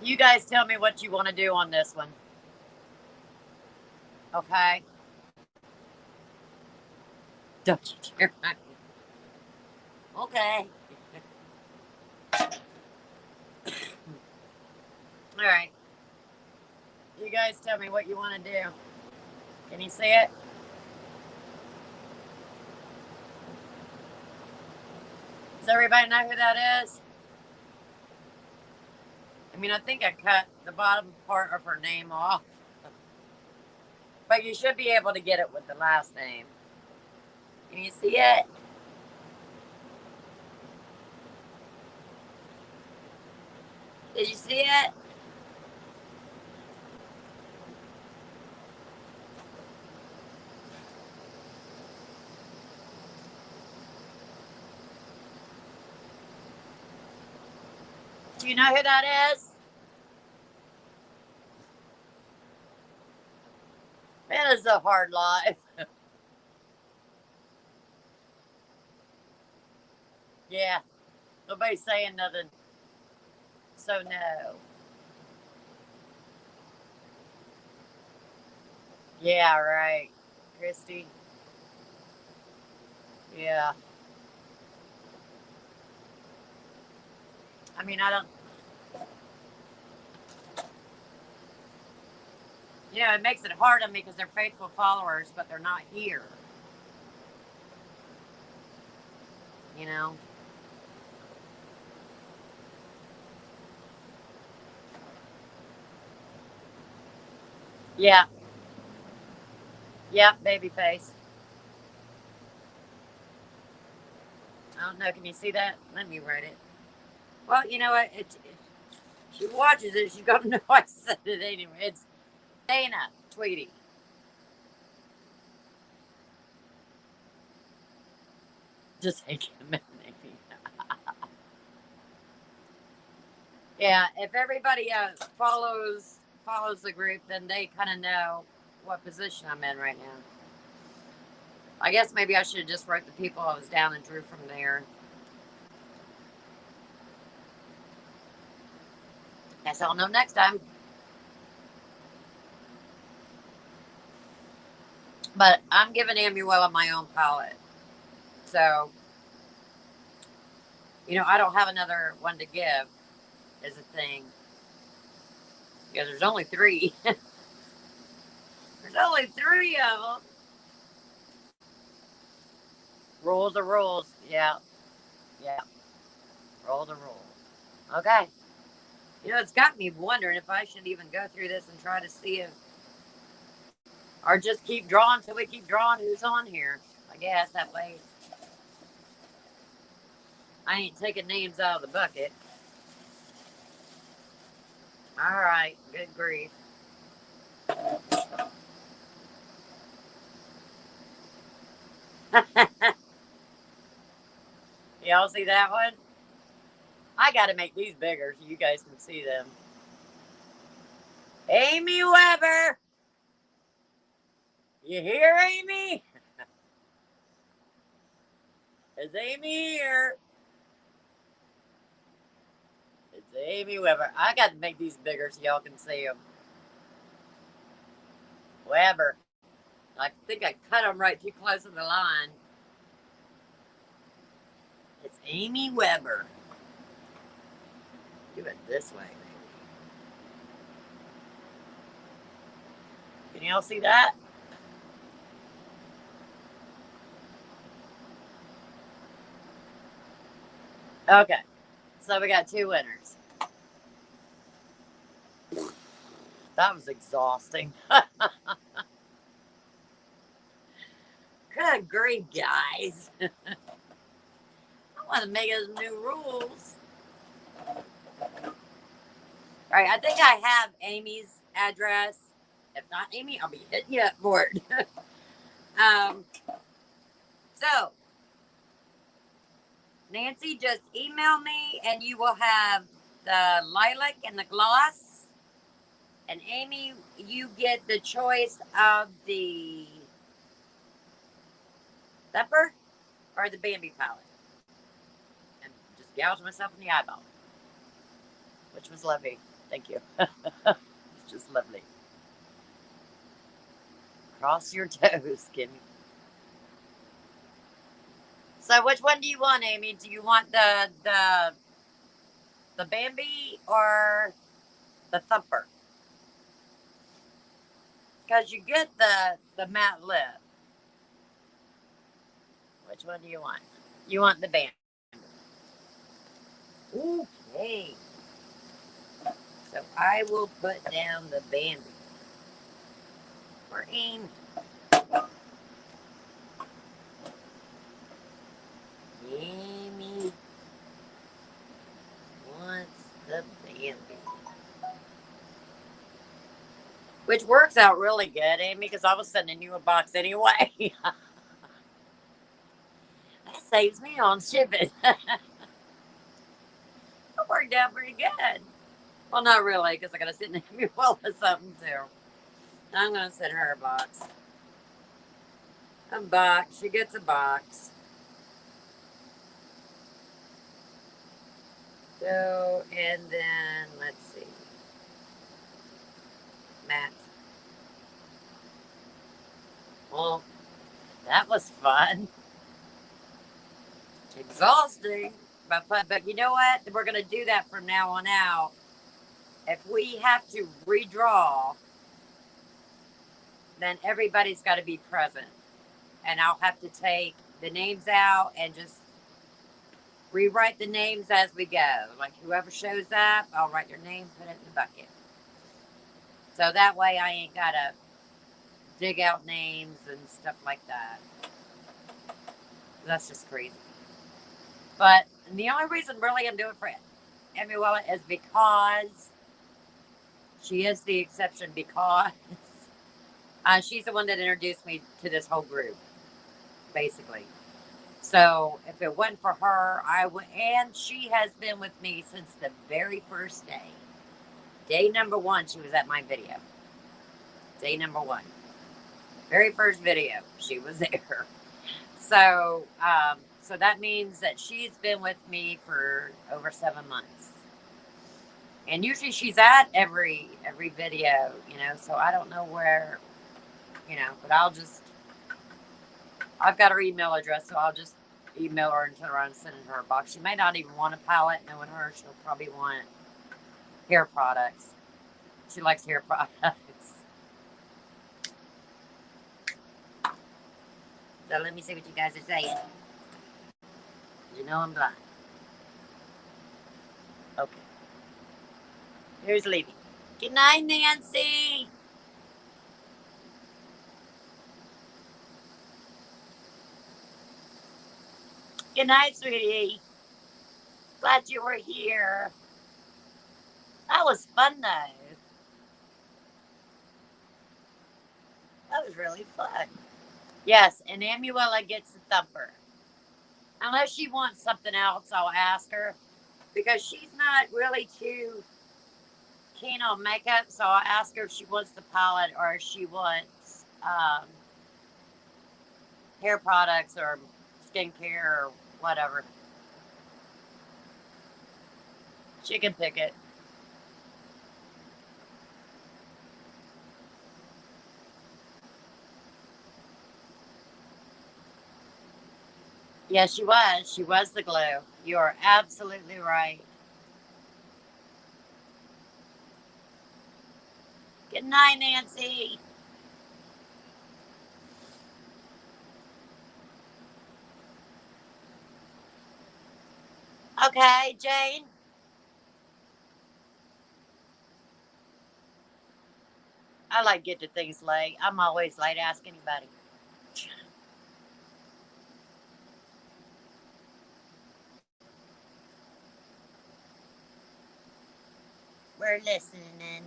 you guys tell me what you want to do on this one. Okay? Don't you dare. Okay. All right. You guys tell me what you want to do. Can you see it? Does everybody know who that is? I mean, I think I cut the bottom part of her name off. But you should be able to get it with the last name. Can you see it? Did you see it? Do you know who that is? It is a hard life. Yeah. Nobody's saying nothing. So no. Yeah, right. Christy. Yeah. I mean, I don't. It makes it hard on me because they're faithful followers, but they're not here. You know. Yeah. Yep. Baby face. I don't know. Can you see that? Let me write it. Well, you know what? She watches it. She's gonna know I said it anyway. It's Dana Tweety. Just hang him in. Yeah, if everybody follows the group, then they kind of know what position I'm in right now. I guess maybe I should have just wrote the people I was down and drew from there. Guess I'll know next time. But I'm giving Amuela my own palette, so I don't have another one to give. Is a thing because there's only three. There's only three of them. Rules are rules. Yeah, yeah. Rules are rules. Okay. It's got me wondering if I should even go through this and try to see if, or just keep drawing till we keep drawing who's on here. I guess that way I ain't taking names out of the bucket. All right. Good grief. Y'all see that one? I got to make these bigger so you guys can see them. Amy Weber. You hear, Amy? Is Amy here? It's Amy Weber. I got to make these bigger so y'all can see them. Weber. I think I cut them right too close to the line. It's Amy Weber. Do it this way, maybe. Can y'all see that? Okay. So we got two winners. That was exhausting. Good grief, guys. I want to make us new rules. All right, I think I have Amy's address. If not Amy, I'll be hitting you up for it. So, Nancy, just email me and you will have the lilac and the gloss. And Amy, you get the choice of the Pepper or the Bambi palette. And just gouge myself in the eyeball, which was lovely. Thank you. It's just lovely. Cross your toes, Kimmy. So, which one do you want, Amy? Do you want the Bambi or the Thumper? Because you get the matte lip. Which one do you want? You want the Bambi. Okay. So I will put down the Bambi for Amy. Amy wants the Bambi. Which works out really good, Amy, because I was sending you a box anyway. That saves me on shipping. It worked out pretty good. Well, not really, because I got to send Amy well or something too. I'm going to send her a box. A box. She gets a box. So, and then, let's see. Matt. Well, that was fun. Exhausting. But you know what? We're going to do that from now on out. If we have to redraw, then everybody's got to be present. And I'll have to take the names out and just rewrite the names as we go. Like whoever shows up, I'll write their name, put it in the bucket. So that way I ain't got to dig out names and stuff like that. That's just crazy. But the only reason really I'm doing for Emuella is because she is the exception because she's the one that introduced me to this whole group, basically. So if it wasn't for her, I would, and she has been with me since the very first day. Day number one, she was at my video. Day number one. Very first video, she was there. So, so that means that she's been with me for over 7 months. And usually she's at every video, you know, so I don't know where, you know, but I've got her email address, so I'll just email her and turn around and send it to her box. She may not even want a palette. Knowing her, she'll probably want hair products. She likes hair products. So let me see what you guys are saying. You know I'm blind. Okay. Here's Levy. Good night, Nancy. Good night, sweetie. Glad you were here. That was fun, though. That was really fun. Yes, and Amuela gets the thumper. Unless she wants something else, I'll ask her. Because she's not really too keen on makeup, so I'll ask her if she wants the palette or if she wants hair products or skincare or whatever. She can pick it. Yeah, she was. She was the glue. You are absolutely right. Good night, Nancy. Okay, Jane. I like getting to things late. I'm always late. Ask anybody. We're listening.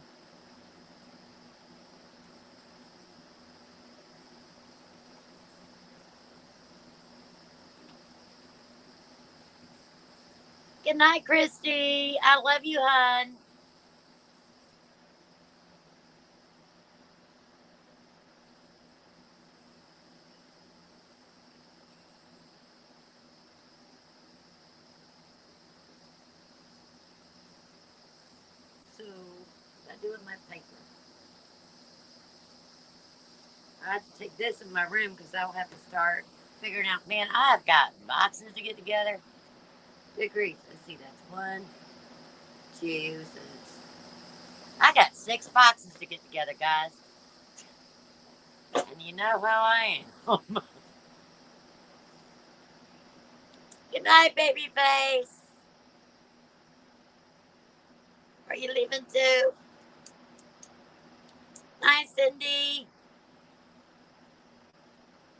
Good night, Christy. I love you, hon. So, what do I do with my paper? I have to take this in my room because I'll have to start figuring out. Man, I've got boxes to get together. Good grief. Let's see. That's one, two. So I got 6 boxes to get together, guys. And you know how I am. Good night, baby face. Are you leaving too? Hi, Cindy.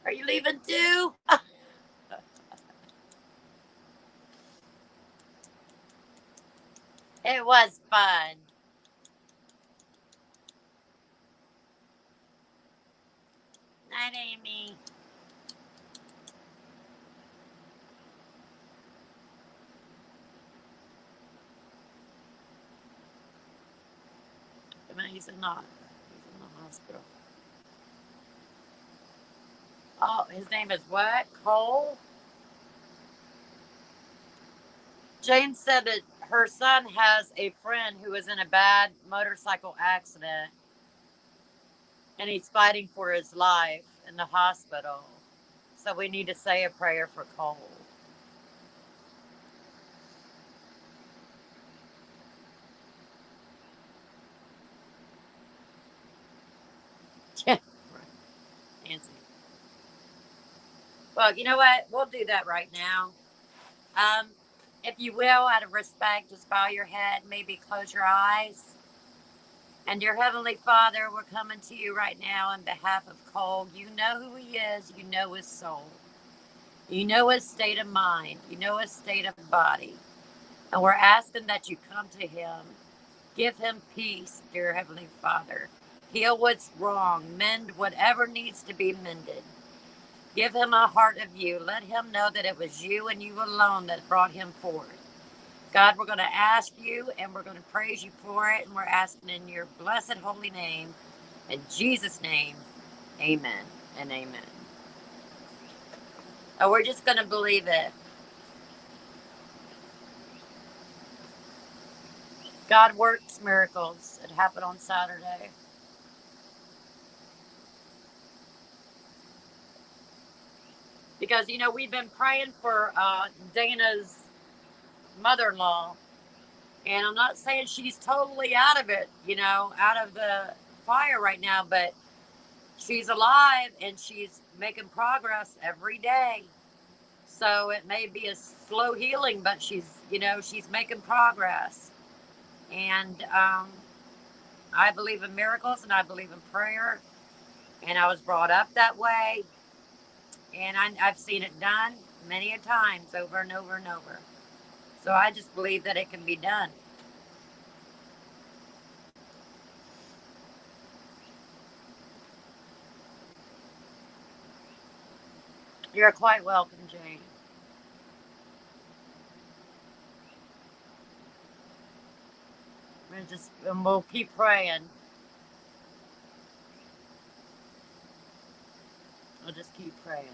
Are you leaving too? It was fun. Night, Amy. He's not. He's in the hospital. Oh, his name is what? Cole? Jane said that her son has a friend who was in a bad motorcycle accident, and he's fighting for his life in the hospital. So we need to say a prayer for Cole. Yeah, Nancy. Well, you know what? We'll do that right now. Um, if you will, out of respect, just bow your head, maybe close your eyes. And dear Heavenly Father, we're coming to you right now on behalf of Cole. You know who he is. You know his soul. You know his state of mind. You know his state of body. And we're asking that you come to him. Give him peace, dear Heavenly Father. Heal what's wrong. Mend whatever needs to be mended. Give him a heart of you. Let him know that it was you and you alone that brought him forth. God, we're going to ask you and we're going to praise you for it. And we're asking in your blessed holy name. In Jesus' name, amen and amen. Oh, we're just going to believe it. God works miracles. It happened on Saturday. Because, you know, we've been praying for Dana's mother-in-law. And I'm not saying she's totally out of it, you know, out of the fire right now, but she's alive and she's making progress every day. So it may be a slow healing, but she's, you know, she's making progress. And I believe in miracles and I believe in prayer. And I was brought up that way. And I've seen it done many a times over and over and over. So I just believe that it can be done. You're quite welcome, Jane. And we'll keep praying. We'll just keep praying.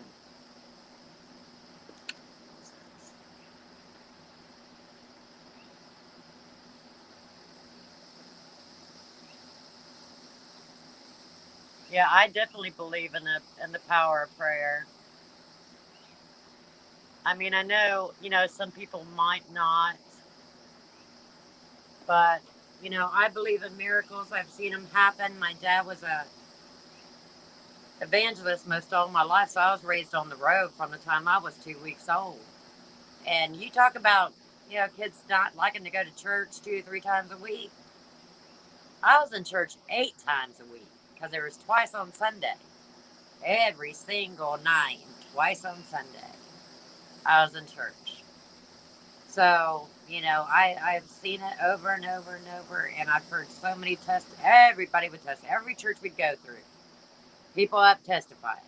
Yeah, I definitely believe in the power of prayer. I mean, I know, you know, some people might not, but you know, I believe in miracles. I've seen them happen. My dad was a evangelist most all my life, so I was raised on the road from the time I was 2 weeks old. And you talk about, you know, kids not liking to go to church 2 or 3 times a week. I was in church 8 times a week because there was twice on Sunday. Every single night, twice on Sunday, I was in church. So, you know, I've seen it over and over and over, and I've heard so many everybody would testify. Every church we'd go through, people up testifying,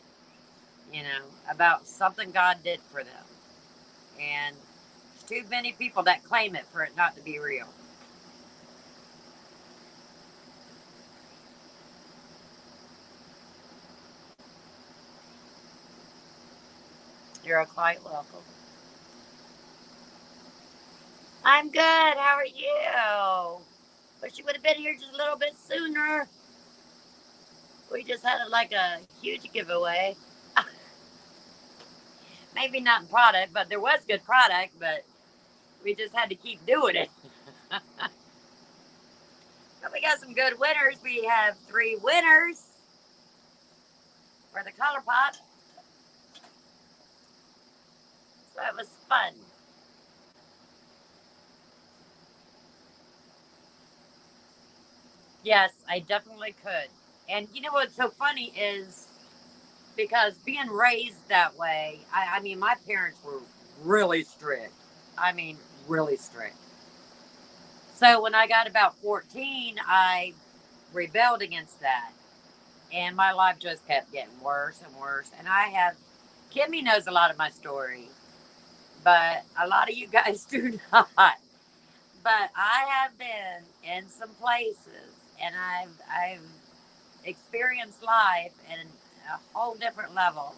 you know, about something God did for them. And there's too many people that claim it for it not to be real. You're quite welcome. I'm good. How are you? Wish you would have been here just a little bit sooner. We just had like a huge giveaway. Maybe not in product, but there was good product, but we just had to keep doing it. But we got some good winners. We have 3 winners for the color pot. So it was fun. Yes, I definitely could. And you know what's so funny is because being raised that way, I mean, my parents were really strict. I mean, really strict. So when I got about 14, I rebelled against that. And my life just kept getting worse and worse. And I have, Kimmy knows a lot of my story, but a lot of you guys do not. But I have been in some places and I've experienced life in a whole different level.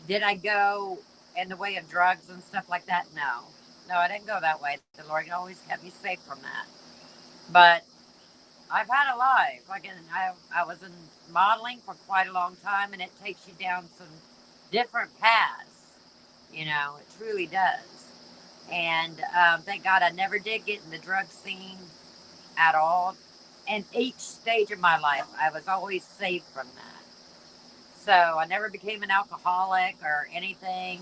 Did I go in the way of drugs and stuff like that? No, No, I didn't go that way. The Lord always kept me safe from that. But I've had a life. I was in modeling for quite a long time, and it takes you down some different paths. You know, it truly does. And thank God I never did get in the drug scene at all. And each stage of my life, I was always safe from that. So I never became an alcoholic or anything.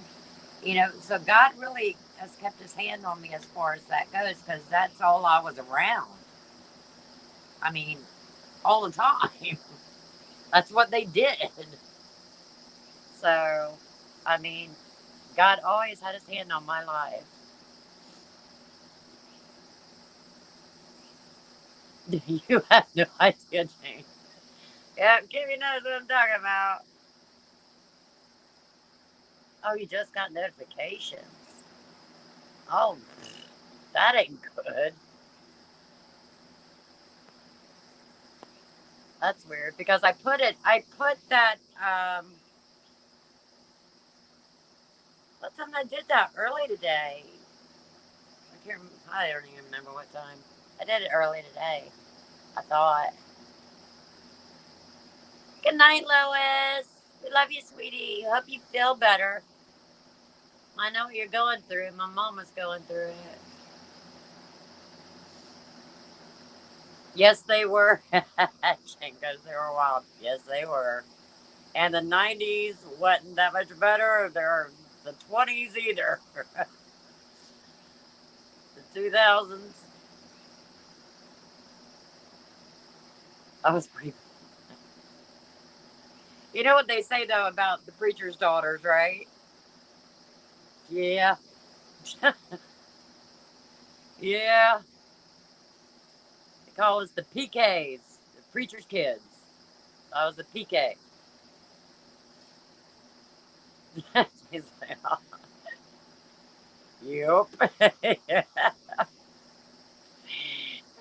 You know, so God really has kept his hand on me as far as that goes because that's all I was around. I mean, all the time. That's what they did. So, I mean, God always had his hand on my life. You have no idea, Jane. Yeah, Kimmy knows what I'm talking about. Oh, you just got notifications. Oh, that ain't good. That's weird because I put that, what time I did that early today? I don't even remember what time. I did it early today, I thought. Good night, Lois. We love you, sweetie. Hope you feel better. I know what you're going through. My mom was going through it. Yes, they were. Chinkos, they were wild. Yes, they were. And the 90s wasn't that much better. Or the 20s either. The 2000s. I was pretty. You know what they say, though, about the preacher's daughters, right? Yeah. Yeah. They call us the PKs, the preacher's kids. I was the PK. She's like, oh, yep. Yeah.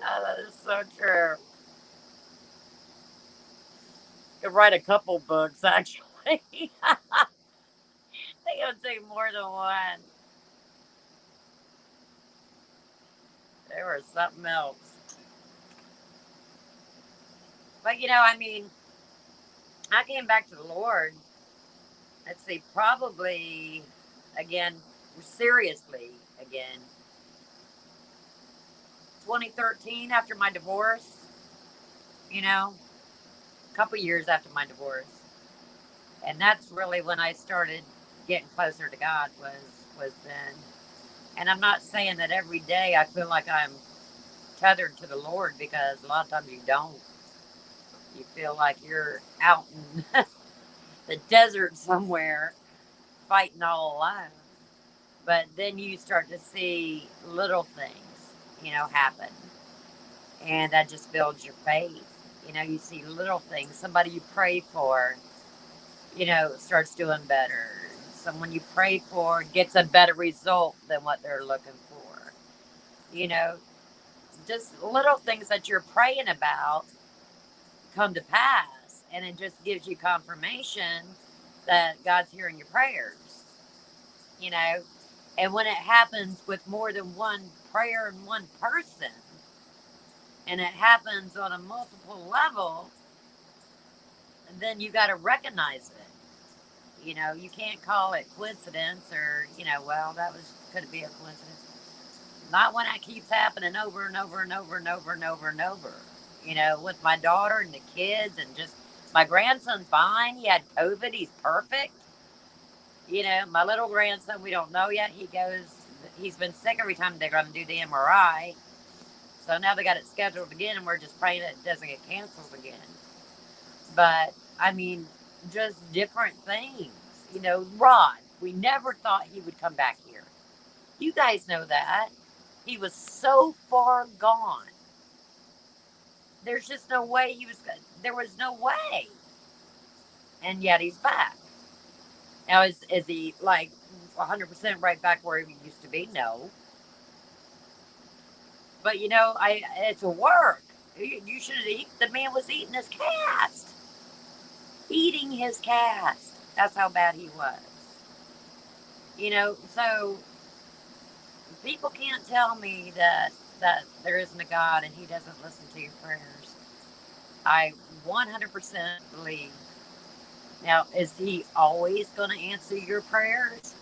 Oh, that is so true. Could write a couple books, actually. I think it would take more than one. They were something else. But, you know, I mean, I came back to the Lord, let's see, probably, again, seriously, again, 2013 after my divorce, you know, a couple years after my divorce. And that's really when I started getting closer to God was then. And I'm not saying that every day I feel like I'm tethered to the Lord because a lot of times you don't. You feel like you're out in the desert somewhere fighting all alone. But then you start to see little things, you know, happen. And that just builds your faith. You know, you see little things. Somebody you pray for, you know, starts doing better. Someone you pray for gets a better result than what they're looking for. You know, just little things that you're praying about come to pass. And it just gives you confirmation that God's hearing your prayers, you know. And when it happens with more than one prayer in one person, and it happens on a multiple level, then you got to recognize it. You know, you can't call it coincidence or, you know, well, that was, could it be a coincidence? Not when it keeps happening over and over and over and over and over and over. You know, with my daughter and the kids and just my grandson's fine. He had COVID. He's perfect. You know, my little grandson, we don't know yet. He's been sick every time they're going to do the MRI. So now they got it scheduled again, and we're just praying that it doesn't get canceled again. But, I mean, just different things. You know, Rod, we never thought he would come back here. You guys know that. He was so far gone. There's just no way there was no way. And yet he's back. Now, is he like 100% right back where he used to be? No. But you know, it's a work. You should have eaten. The man was eating his cast. Eating his cast. That's how bad he was. You know, so People can't tell me that there isn't a God and He doesn't listen to your prayers. I 100% believe. Now, is He always going to answer your prayers?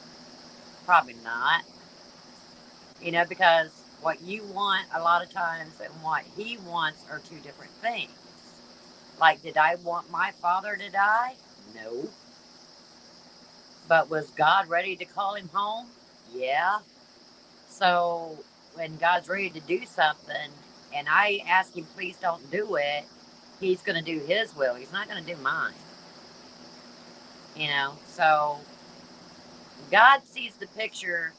Probably not. Because what you want a lot of times and what He wants are two different things. Like, did I want my father to die? No. But was God ready to call him home? Yeah. So when God's ready to do something and I ask him, please don't do it, he's going to do his will. He's not going to do mine. So God sees the picture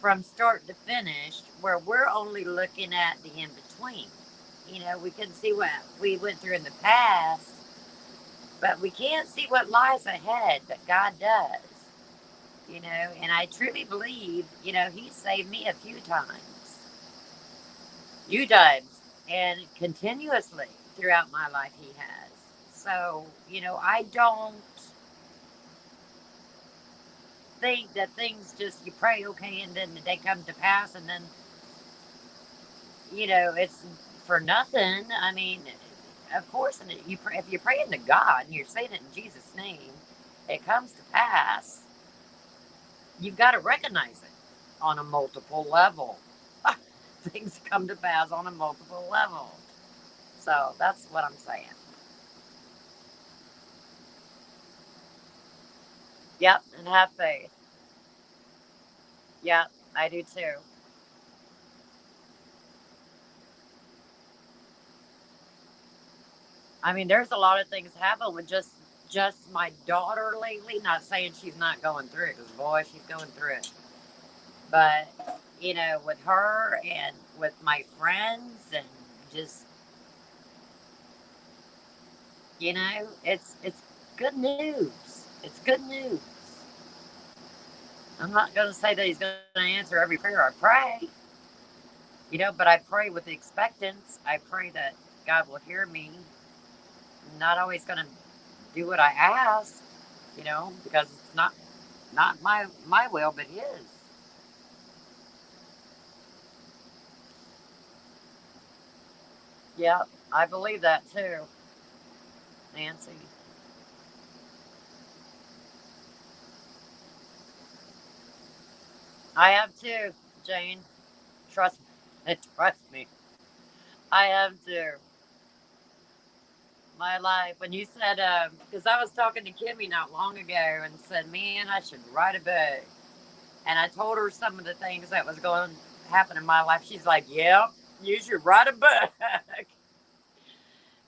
from start to finish where we're only looking at the in between. We can see what we went through in the past, but we can't see what lies ahead, but God does. And I truly believe, He saved me a few times, and continuously throughout my life, He has. So, I don't think that things just you pray, okay, and then they come to pass, and then, it's for nothing. I mean, of course, and you pray, if you're praying to God and you're saying it in Jesus' name, it comes to pass. You've got to recognize it on a multiple level. Things come to pass on a multiple level. So that's what I'm saying. Yep, and have faith. Yep, I do too. I mean, there's a lot of things happen with just my daughter lately. Not saying she's not going through it, because boy, she's going through it. But with her and with my friends and just it's good news. It's good news. I'm not going to say that He's going to answer every prayer I pray, but I pray with expectance. I pray that God will hear me. I'm not always going to do what I ask, because it's not my will, but His. Yeah, I believe that too, Nancy. I have too, Jane. Trust me. Trust me. I have too. My life. When you said, because I was talking to Kimmy not long ago and said, man, I should write a book. And I told her some of the things that was going to happen in my life. She's like, yep, you should write a book.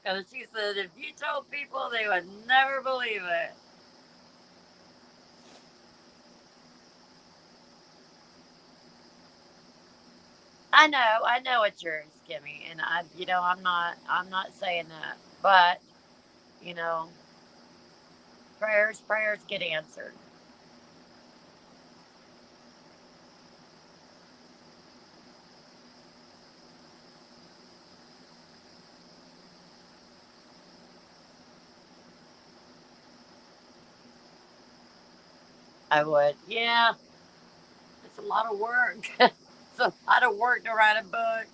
Because she said, if you told people, they would never believe it. I know it's yours, Kimmy, and I'm not saying that, but you know, prayers get answered. I would, yeah. It's a lot of work. It's a lot of work to write a book,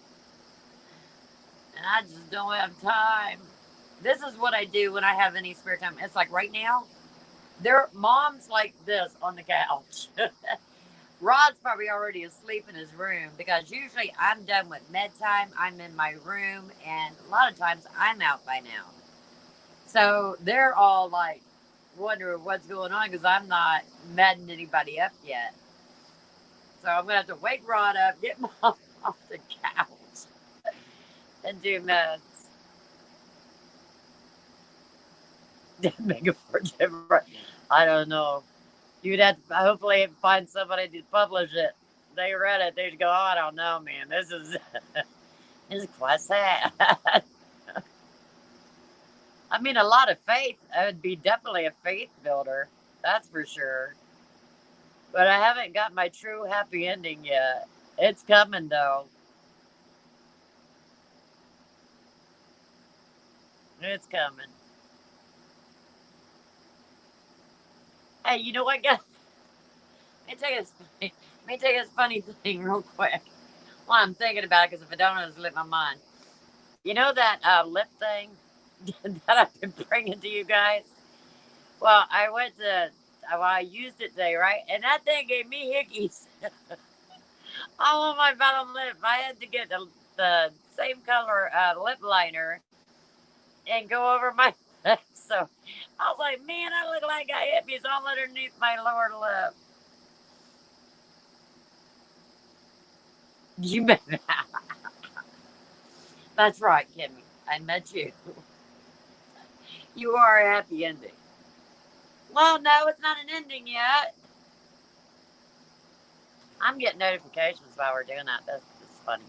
and I just don't have time. This is what I do when I have any spare time. It's like right now, their mom's like this on the couch. Rod's probably already asleep in his room because usually I'm done with med time. I'm in my room, and a lot of times I'm out by now. So they're all like wondering what's going on because I'm not medding anybody up yet. So I'm gonna have to wake Rod up, get Mom off the couch, and do meds. Make a fortune. I don't know. You'd have to hopefully find somebody to publish it. They read it, they'd go, oh, I don't know, man. This is this is quite sad. I mean, a lot of faith. I would be definitely a faith builder. That's for sure. But I haven't got my true happy ending yet. It's coming though. It's coming. Hey, you know what, guys? Let me tell you this. me tell you this funny thing real quick. While I'm thinking about it, because if I don't, it'll slip my mind. You know that lip thing that I've been bringing to you guys? Well, I used it today, right? And that thing gave me hickeys all on my bottom lip. I had to get the same color lip liner and go over my lips. So I was like, man, I look like I hit me all underneath my lower lip. You met That's right, Kimmy. I met you. You are a happy ending. Well, no, it's not an ending yet. I'm getting notifications while we're doing that. That's funny.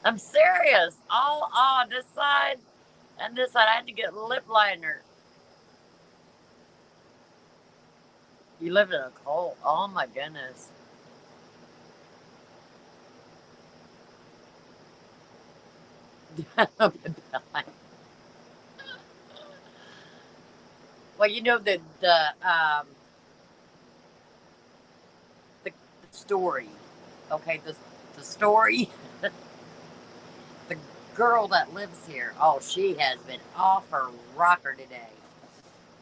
I'm serious. All on this side and this side. I had to get lip liner. You live in a cold. Oh my goodness. Well, you know the story. Okay, the story. The girl that lives here. Oh, she has been off her rocker today.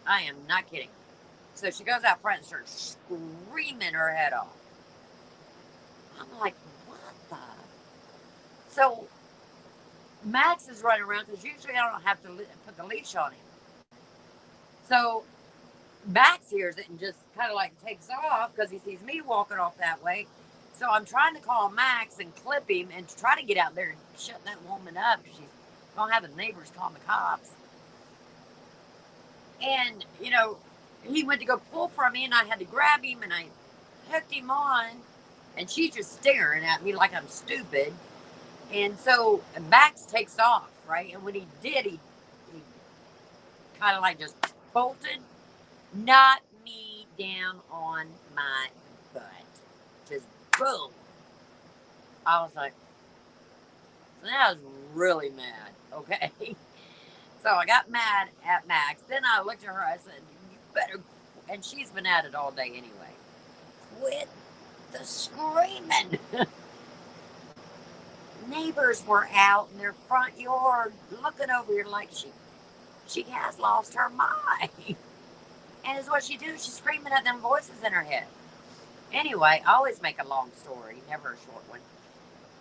I am not kidding. So she goes out front and starts screaming her head off. I'm like, what the? So Max is running around because usually I don't have to put the leash on him. So Max hears it and just kind of like takes off because he sees me walking off that way. So I'm trying to call Max and clip him and try to get out there and shut that woman up. She's gonna have the neighbors call the cops. And he went to go pull from me, and I had to grab him, and I hooked him on, and she's just staring at me like I'm stupid. And so Max takes off, right? And when he did, he kind of like just bolted, knocked me down on my butt. Just boom. I was like, so then I was really mad, okay? So I got mad at Max. Then I looked at her, I said, you better, and she's been at it all day anyway. Quit the screaming. Neighbors were out in their front yard looking over here like she has lost her mind. And it's what she do. She's screaming at them voices in her head. Anyway, I always make a long story, never a short one.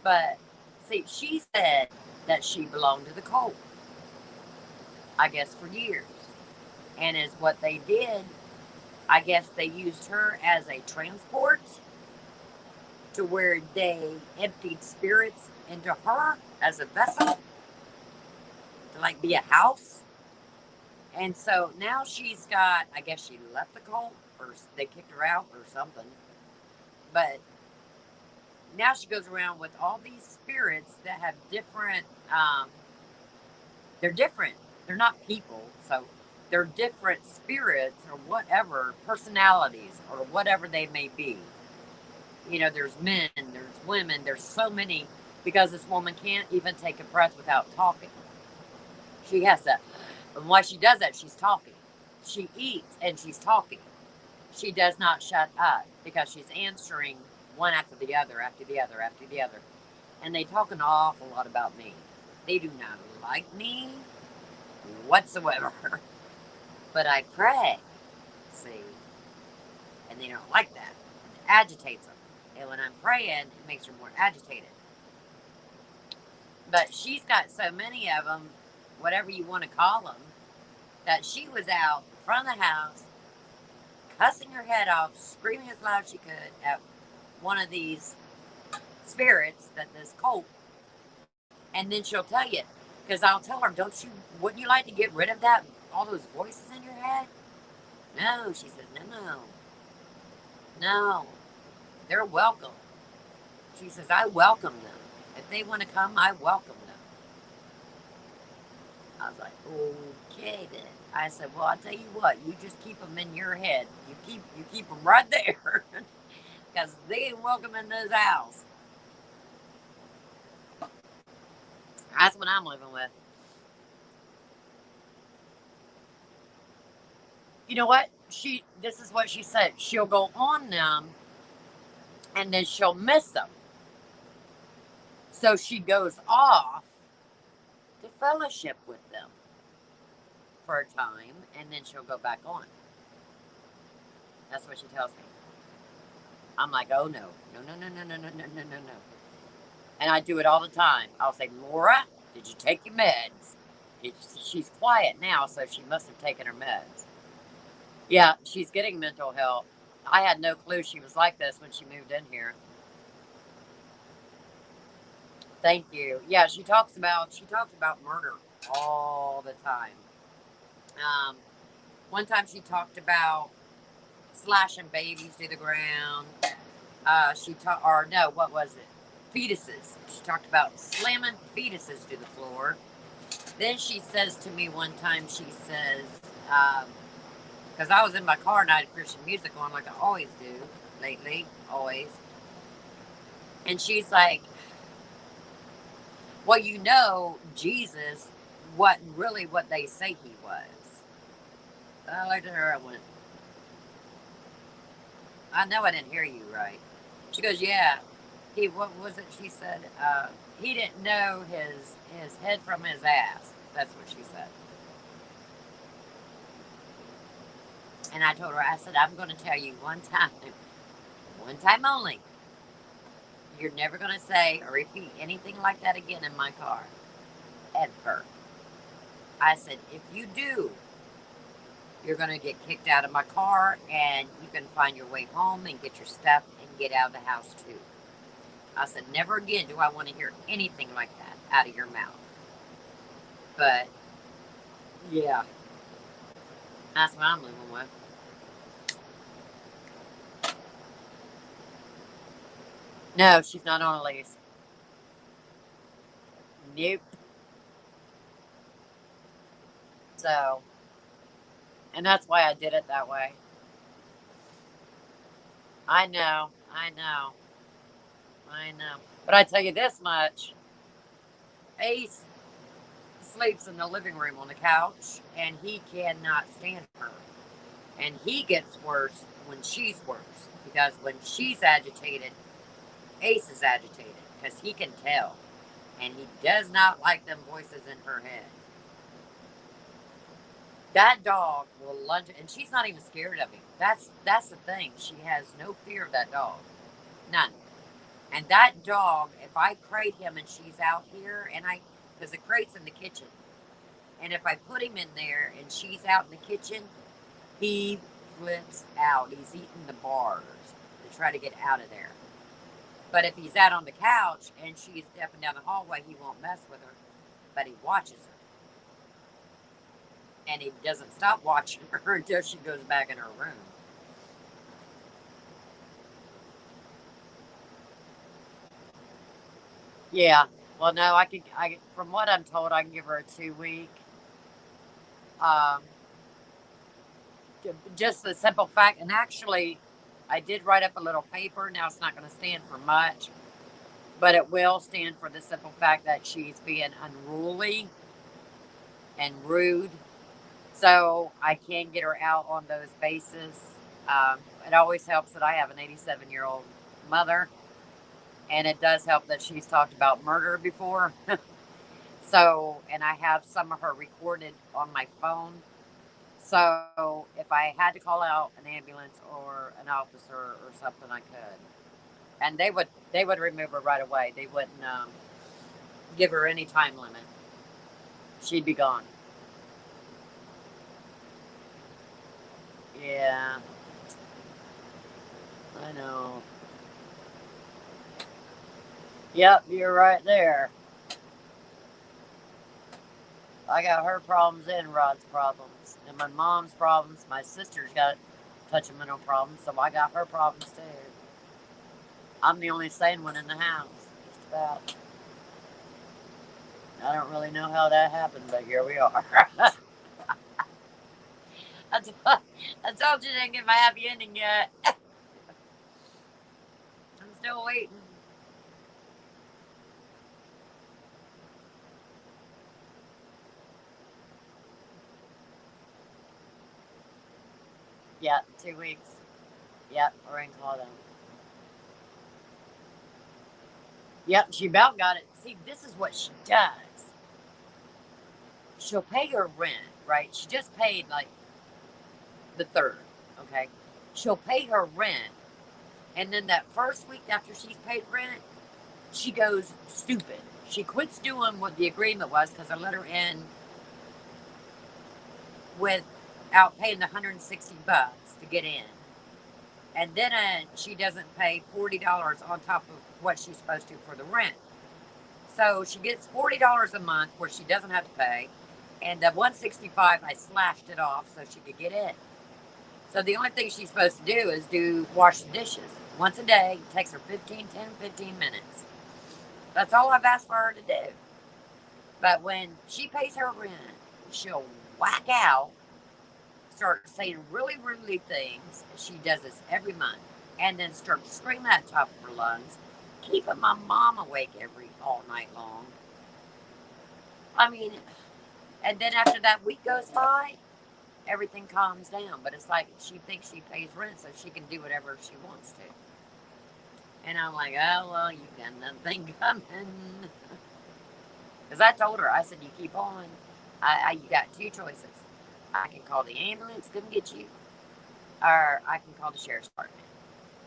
But see, she said that she belonged to the cult, I guess for years. And is what they did, I guess they used her as a transport to where they emptied spirits into her as a vessel to like be a house. And so now she's got, I guess she left the cult or they kicked her out or something. But now she goes around with all these spirits that have different, they're different. They're not people. So they're different spirits or whatever, personalities or whatever they may be. There's men, there's women, there's so many because this woman can't even take a breath without talking. She has to, and while she does that, she's talking. She eats and she's talking. She does not shut up because she's answering one after the other, after the other, after the other. And they talk an awful lot about me. They do not like me whatsoever. But I pray, see, and they don't like that. It agitates them. And when I'm praying, it makes her more agitated. But she's got so many of them, whatever you want to call them, that she was out in front of the house, cussing her head off, screaming as loud as she could at one of these spirits that this cult. And then she'll tell you, because I'll tell her, wouldn't you like to get rid of all those voices in your head? No, she says, no, they're welcome. She says, I welcome them. If they want to come, I welcome them. I was like, okay then. I said, well, I'll tell you what, you just keep them in your head. You keep them right there. Because they ain't welcome in this house. That's what I'm living with. You know what? This is what she said. She'll go on them and then she'll miss them. So she goes off to fellowship with them for a time and then she'll go back on. That's what she tells me. I'm like, oh no, no, no, no, no, no, no, no, no, no, no. And I do it all the time. I'll say, Laura, did you take your meds? She's quiet now, so she must have taken her meds. Yeah, she's getting mental health. I had no clue she was like this when she moved in here. Thank you. Yeah, she talks about murder all the time. Um, One time she talked about slashing babies to the ground. Or no, what was it? Fetuses. She talked about slamming fetuses to the floor. Then she says to me one time, she says, because I was in my car and I had Christian music on like I always do lately, always. And she's like, well, you know, Jesus wasn't really what they say he was. I looked at her, I went, I know I didn't hear you right. She goes, yeah. What was it she said? He didn't know his head from his ass. That's what she said. And I told her, I said, I'm going to tell you one time only. You're never going to say or repeat anything like that again in my car. Ever. I said, if you do, you're going to get kicked out of my car and you can find your way home and get your stuff and get out of the house too. I said, never again do I want to hear anything like that out of your mouth. But, yeah, that's what I'm living with. No, she's not on a lease. Nope. So, and that's why I did it that way. I know, I know, I know. But I tell you this much, Ace sleeps in the living room on the couch, and he cannot stand her. And he gets worse when she's worse. Because when she's agitated, Ace is agitated. Because he can tell. And he does not like them voices in her head. That dog will lunge, and she's not even scared of him. That's the thing. She has no fear of that dog. None. And that dog, if I crate him and she's out here, because the crate's in the kitchen, and if I put him in there and she's out in the kitchen, he flips out. He's eating the bars to try to get out of there. But if he's out on the couch and she's stepping down the hallway, he won't mess with her, but he watches her. And he doesn't stop watching her until she goes back in her room. Yeah. Well, no, from what I'm told, I can give her a 2 week. Um, just the simple fact, and actually, I did write up a little paper. Now it's not going to stand for much, but it will stand for the simple fact that she's being unruly and rude. So I can get her out on those bases. It always helps that I have an 87-year-old mother, and it does help that she's talked about murder before. So, and I have some of her recorded on my phone. So if I had to call out an ambulance or an officer or something, I could. And they would remove her right away. They wouldn't give her any time limit. She'd be gone. Yeah, I know. Yep, you're right there. I got her problems and Rod's problems. And my mom's problems. My sister's got touch and mental problems, so I got her problems too. I'm the only sane one in the house, just about. I don't really know how that happened, but here we are. I told you I didn't get my happy ending yet. I'm still waiting. Yeah, 2 weeks. Yep, we're in Colorado. Yep, she about got it. See, this is what she does. She'll pay her rent, right? She just paid like the third, okay? She'll pay her rent, and then that first week after she's paid rent, she goes stupid. She quits doing what the agreement was because I let her in without paying the $160 to get in. And then she doesn't pay $40 on top of what she's supposed to for the rent. So she gets $40 a month where she doesn't have to pay. And the $165, I slashed it off so she could get in. So the only thing she's supposed to do is wash the dishes once a day. It takes her 15 minutes. That's all I've asked for her to do. But when she pays her rent, she'll whack out, start saying really rude things. She does this every month. And then start screaming at the top of her lungs, keeping my mom awake all night long. I mean, and then after that week goes by, everything calms down. But it's like she thinks she pays rent so she can do whatever she wants to. And I'm like, oh, well, you got nothing coming. Because I told her, I said, you keep on. You got two choices. I can call the ambulance, come get you, or I can call the sheriff's department.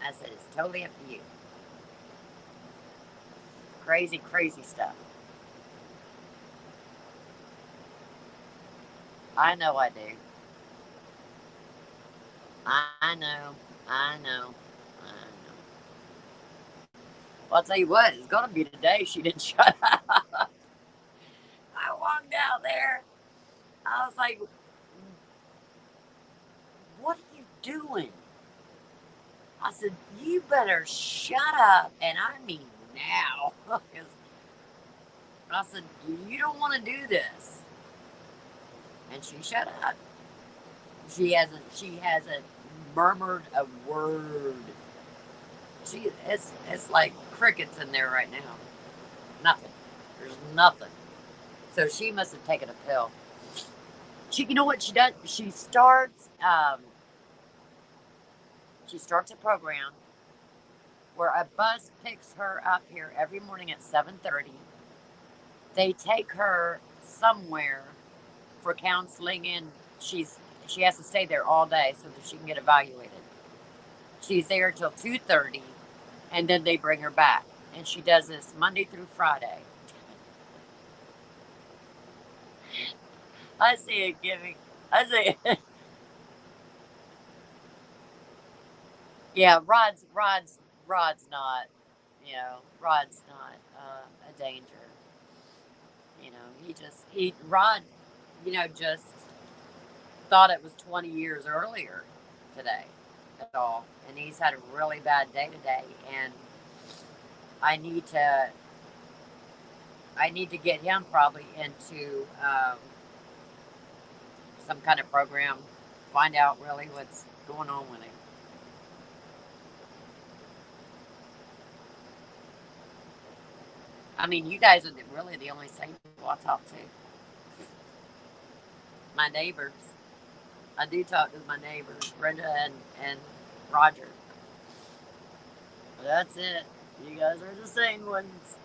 I said, it's totally up to you. Crazy, crazy stuff. I know I do. I know. I know. Well, I'll tell you what, it's going to be today. She didn't shut up. I walked out there. I was like, what are you doing? I said, you better shut up. And I mean now. I said, you don't want to do this. And she shut up. She hasn't murmured a word. It's like crickets in there right now. Nothing. There's nothing. So she must have taken a pill. You know what she does? She starts a program where a bus picks her up here every morning at 7:30. They take her somewhere for counseling, and she has to stay there all day so that she can get evaluated. She's there till 2:30, and then they bring her back. And she does this Monday through Friday. I see it giving. I see it. Yeah, Rod's not. Rod's not a danger. Rod, just thought it was 20 years earlier today. That's all. And he's had a really bad day today, and I need to get him probably into some kind of program, find out really what's going on with him. I mean, you guys are really the only sane people I talk to. My neighbors. I do talk to my neighbors, Brenda and Roger. But that's it. You guys are the sane ones.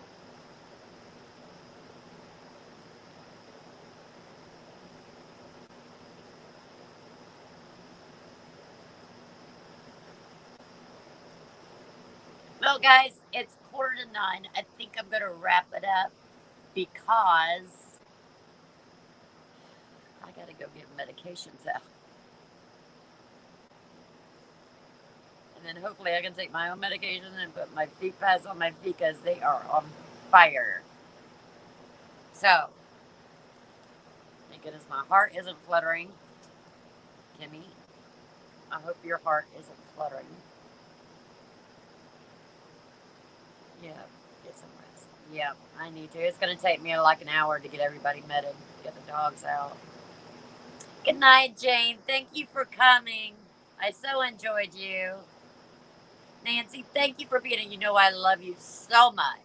Well, guys, it's 8:45. I think I'm going to wrap it up because I got to go get medications out. And then hopefully I can take my own medication and put my feet pads on my feet because they are on fire. So, thank goodness my heart isn't fluttering. Kimmy, I hope your heart isn't fluttering. Yeah, get some rest. Yeah, I need to. It's going to take me like an hour to get everybody meted, get the dogs out. Good night, Jane. Thank you for coming. I so enjoyed you. Nancy, thank you for being here. You know I love you so much.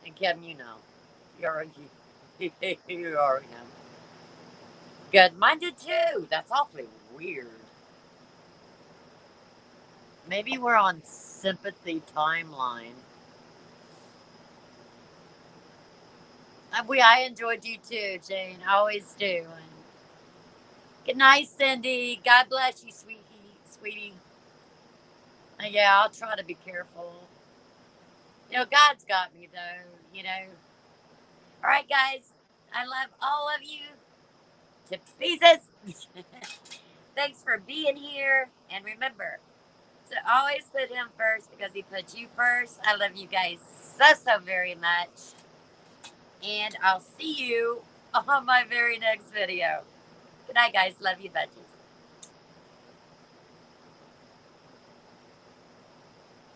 And Kim, you know. You already know. Good. Mine did too. That's awfully Weird. Maybe we're on sympathy timeline. I enjoyed you too, Jane. I always do. And good night, Cindy. God bless you, sweetie. Yeah, I'll try to be careful. God's got me though. All right, guys. I love all of you to pieces. Thanks for being here. And remember to always put him first because he put you first. I love you guys so very much. And I'll see you on my very next video. Good night, guys. Love you, bunches.